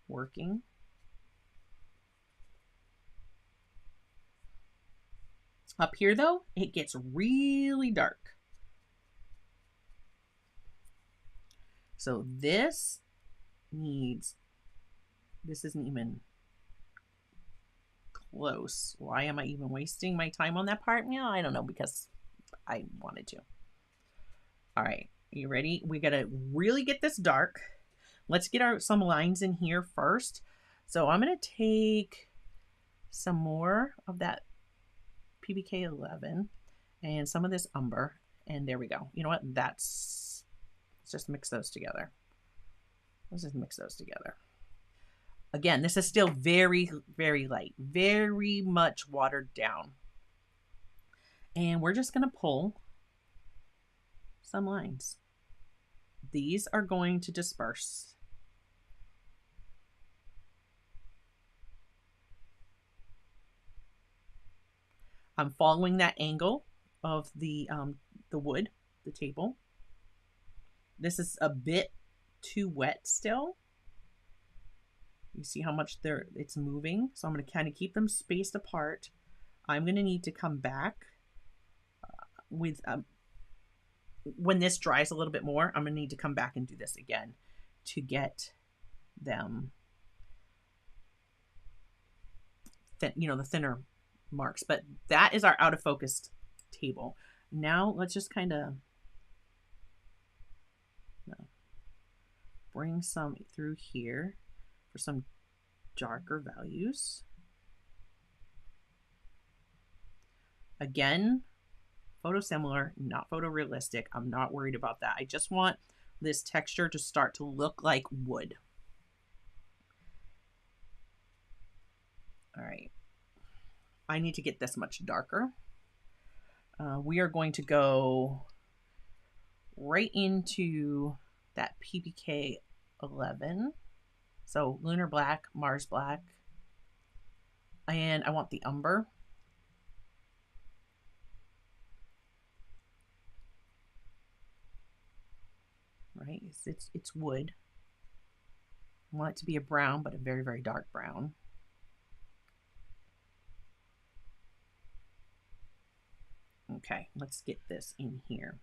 working. Up here though, it gets really dark. So this isn't even close. Why am I even wasting my time on that part? Yeah, I don't know, because I wanted to. All right, are you ready? We gotta really get this dark. Let's get some lines in here first. So I'm gonna take some more of that PBK 11 and some of this umber, and there we go. You know what? Let's just mix those together. Let's just mix those together. Again, this is still very, very light, very much watered down. And we're just going to pull some lines. These are going to disperse. I'm following that angle of the wood, the table. This is a bit too wet still. You see how much it's moving? So I'm going to kind of keep them spaced apart. I'm going to need to come back with, when this dries a little bit more, I'm going to need to come back and do this again to get them, the thinner marks. But that is our out of focus table. Now let's just kind of bring some through here for some darker values. Again, photo-similar, not photorealistic. I'm not worried about that. I just want this texture to start to look like wood. All right. I need to get this much darker. We are going to go right into that PBK 11. So Lunar Black, Mars Black. And I want the umber. Right, it's wood. I want it to be a brown, but a very, very dark brown. Okay, let's get this in here.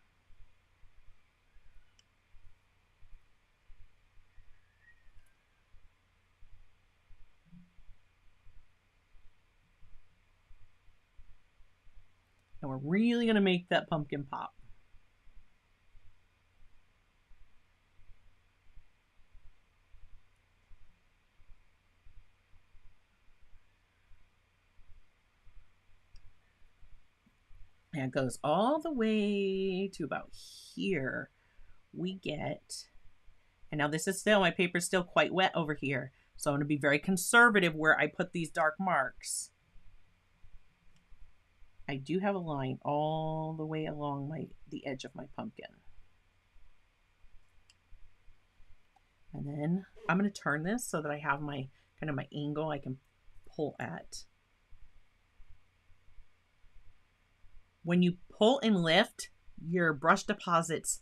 And we're really going to make that pumpkin pop. And it goes all the way to about here. We get, and now this is still, my paper's still quite wet over here. So I'm going to be very conservative where I put these dark marks. I do have a line all the way along the edge of my pumpkin. And then I'm going to turn this so that I have my kind of my angle I can pull at. When you pull and lift, your brush deposits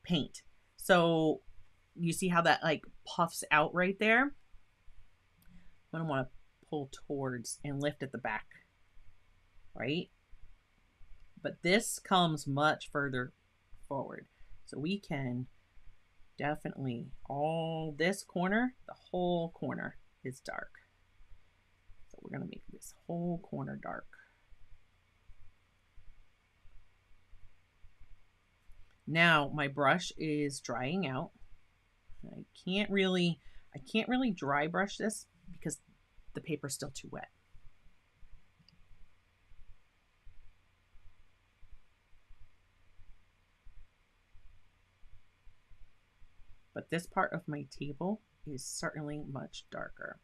paint. So you see how that like puffs out right there? I'm going to want to pull towards and lift at the back, right? But this comes much further forward. So we can definitely, all this corner, the whole corner is dark. So we're going to make this whole corner dark. Now my brush is drying out. I can't really dry brush this because the paper's still too wet. But this part of my table is certainly much darker.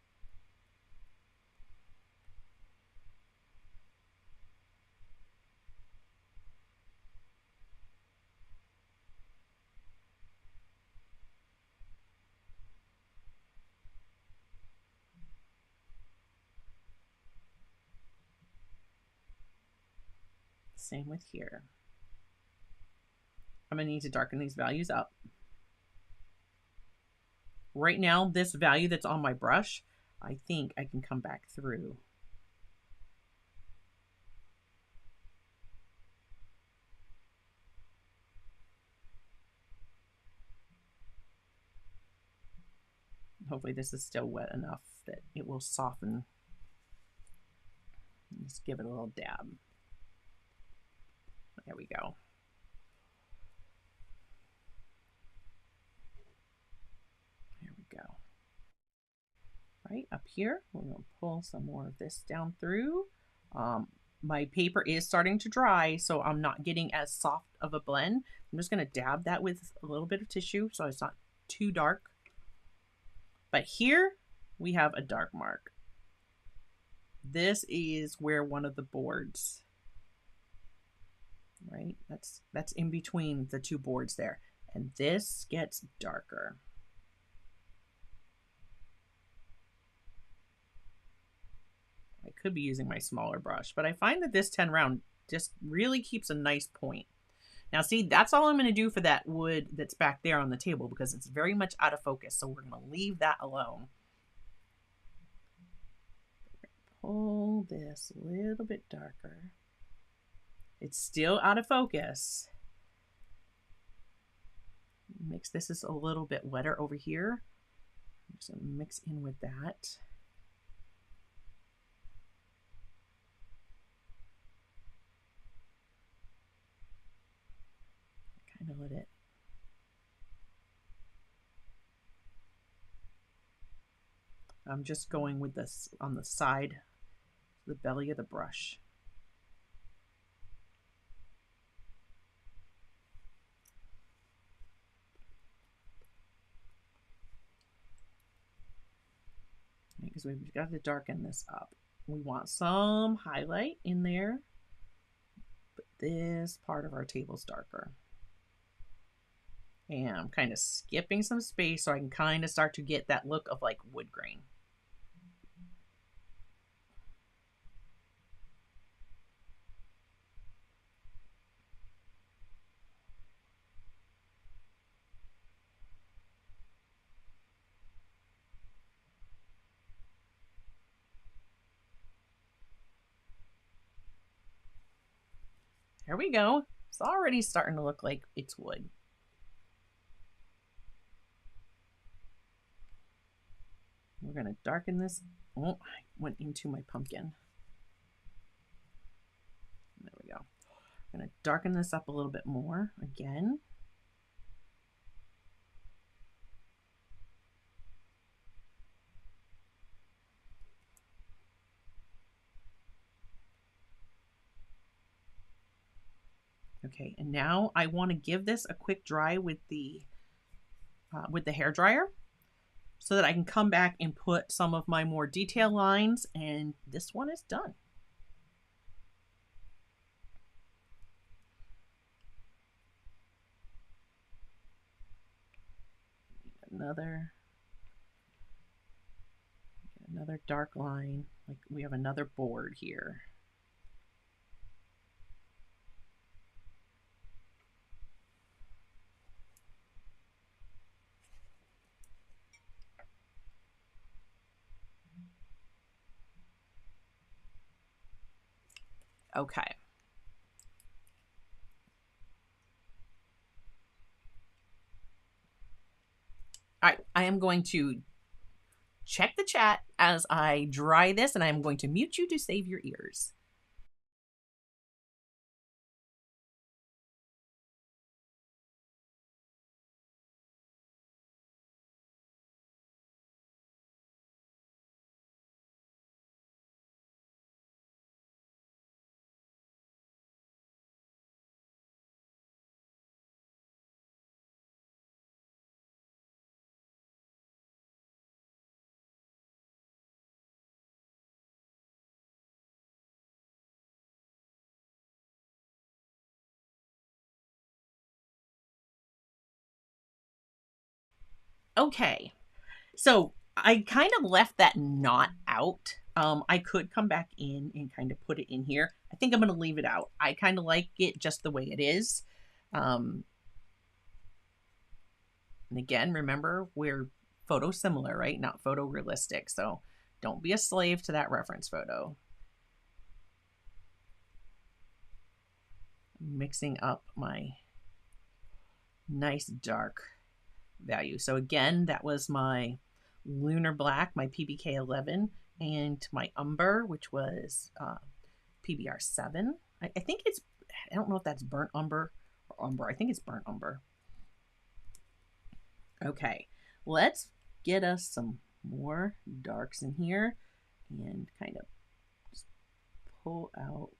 Same with here. I'm going to need to darken these values up. Right now, this value that's on my brush, I think I can come back through. Hopefully this is still wet enough that it will soften. Just give it a little dab. There we go. There we go. Right up here, we're going to pull some more of this down through. My paper is starting to dry, so I'm not getting as soft of a blend. I'm just going to dab that with a little bit of tissue so it's not too dark. But here we have a dark mark. This is where one of the boards, right? That's in between the two boards there. And this gets darker. I could be using my smaller brush, but I find that this 10 round just really keeps a nice point. Now see, that's all I'm going to do for that wood that's back there on the table because it's very much out of focus. So we're going to leave that alone. Pull this a little bit darker. It's still out of focus. Mix this is a little bit wetter over here. I'm just going to mix in with that. Kind of let it. I'm just going with this on the side, the belly of the brush. Because we've got to darken this up. We want some highlight in there, but this part of our table's darker. And I'm kind of skipping some space so I can kind of start to get that look of like wood grain. There we go. It's already starting to look like it's wood. We're going to darken this. Oh, I went into my pumpkin. There we go. I'm going to darken this up a little bit more again. Okay, and now I want to give this a quick dry with the hair dryer so that I can come back and put some of my more detail lines, and this one is done. Another dark line, like we have another board here. Okay. All right, I am going to check the chat as I dry this, and I'm going to mute you to save your ears. Okay, so I kind of left that knot out. I could come back in and kind of put it in here. I think I'm going to leave it out. I kind of like it just the way it is. Um, and again, remember, we're photo similar, right? Not photorealistic. So don't be a slave to that reference photo. Mixing up my nice dark value. So again, that was my lunar black, my PBK 11, and my umber, which was PBR 7. I think it's, I don't know if that's burnt umber or umber. I think it's burnt umber. Okay, let's get us some more darks in here and kind of just pull out.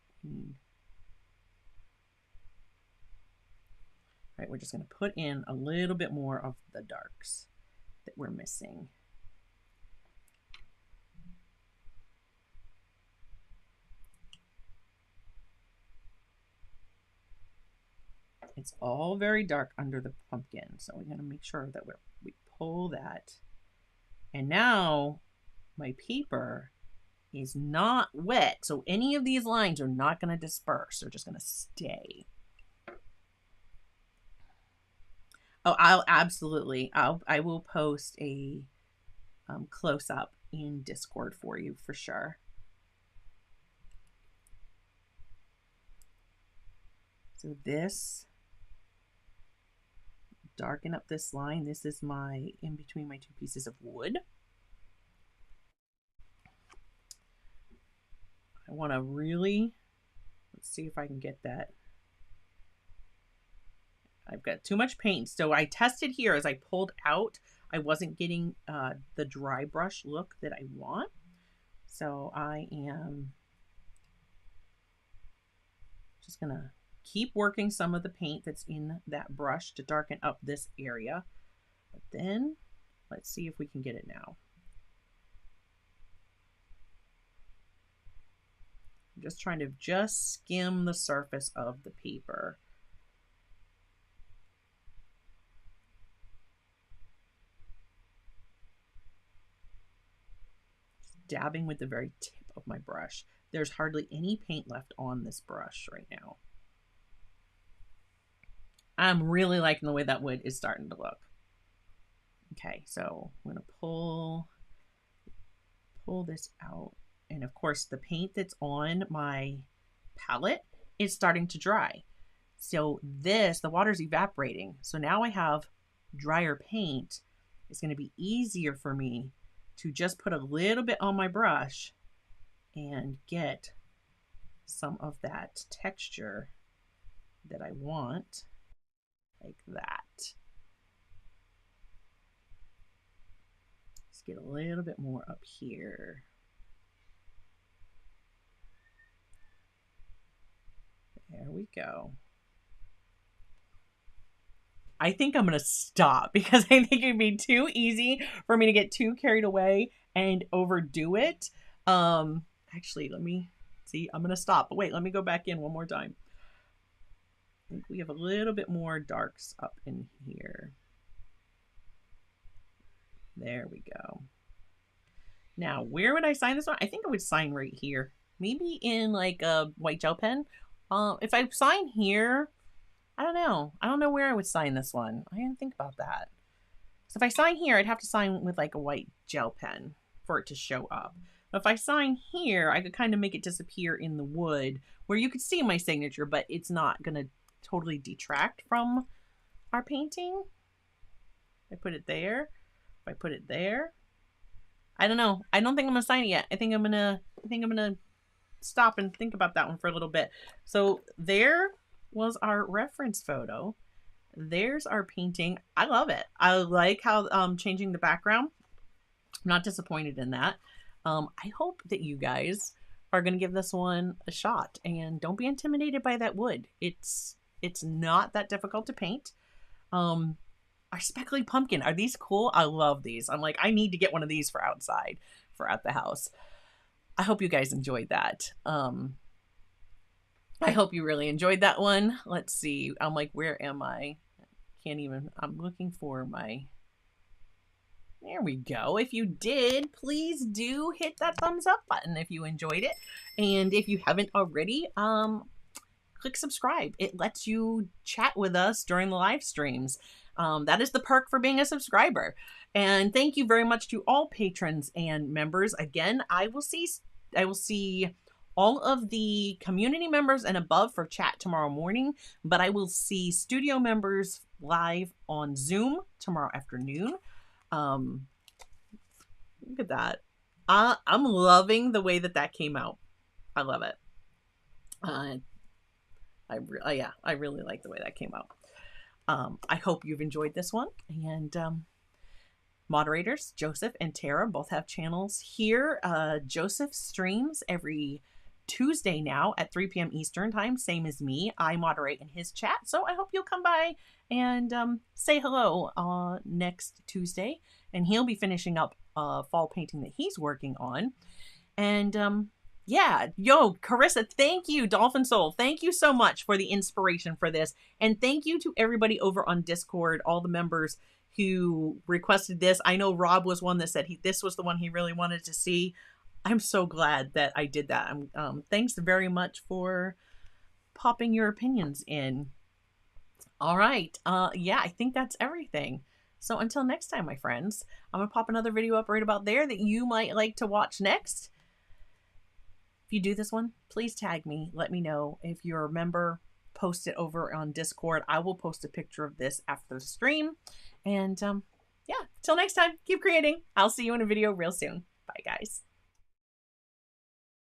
Right, we're just going to put in a little bit more of the darks that we're missing. It's all very dark under the pumpkin, so we're going to make sure that we pull that. And now my paper is not wet, so any of these lines are not going to disperse. They're just going to stay. Oh, I'll absolutely. I will post a close up in Discord for you for sure. So this, darken up this line. This is my in between my two pieces of wood. I want to really, let's see if I can get that. I've got too much paint. So I tested here as I pulled out. I wasn't getting the dry brush look that I want. So I am just going to keep working some of the paint that's in that brush to darken up this area. But then let's see if we can get it now. I'm just trying to just skim the surface of the paper. Dabbing with the very tip of my brush. There's hardly any paint left on this brush right now. I'm really liking the way that wood is starting to look. Okay, so I'm going to pull this out. And of course, the paint that's on my palette is starting to dry. So the water's evaporating. So now I have drier paint. It's going to be easier for me to just put a little bit on my brush and get some of that texture that I want, like that. Let's get a little bit more up here. There we go. I think I'm going to stop because I think it'd be too easy for me to get too carried away and overdo it. Actually, let me see. I'm going to stop. But wait, let me go back in one more time. I think we have a little bit more darks up in here. There we go. Now, where would I sign this one? I think I would sign right here. Maybe in like a white gel pen. If I sign here, I don't know. I don't know where I would sign this one. I didn't think about that. So if I sign here, I'd have to sign with like a white gel pen for it to show up. But if I sign here, I could kind of make it disappear in the wood where you could see my signature, but it's not going to totally detract from our painting. If I put it there, if I put it there, I don't know. I don't think I'm going to sign it yet. I think I'm going to stop and think about that one for a little bit. So there was our reference photo. There's our painting. I love it. I like how changing the background. I'm not disappointed in that. I hope that you guys are going to give this one a shot and don't be intimidated by that wood. It's not that difficult to paint. Our speckly pumpkin, are these cool? I love these. I'm like, I need to get one of these for outside, for at the house. I hope you guys enjoyed that. I hope you really enjoyed that one. Let's see. I'm like, where am I? Can't even, I'm looking for my There we go. If you did, please do hit that thumbs up button if you enjoyed it. And if you haven't already, click subscribe. It lets you chat with us during the live streams. That is the perk for being a subscriber. And thank you very much to all patrons and members. Again, I will see all of the community members and above for chat tomorrow morning, but I will see studio members live on Zoom tomorrow afternoon. Look at that. I'm loving the way that came out. I love it. Yeah, I really like the way that came out. I hope you've enjoyed this one. And moderators, Joseph and Tara, both have channels here. Joseph streams every Tuesday now at 3 p.m. Eastern time, same as me. I moderate in his chat, so I hope you'll come by and say hello next Tuesday. And he'll be finishing up fall painting that he's working on. And yeah, yo, Carissa, thank you. Dolphin Soul, thank you so much for the inspiration for this. And thank you to everybody over on Discord, all the members who requested this. I know Rob was one that said this was the one he really wanted to see. I'm so glad that I did that. Thanks very much for popping your opinions in. All right. Yeah, I think that's everything. So until next time, my friends, I'm going to pop another video up right about there that you might like to watch next. If you do this one, please tag me. Let me know. If you're a member, post it over on Discord. I will post a picture of this after the stream. And yeah, till next time, keep creating. I'll see you in a video real soon. Bye, guys.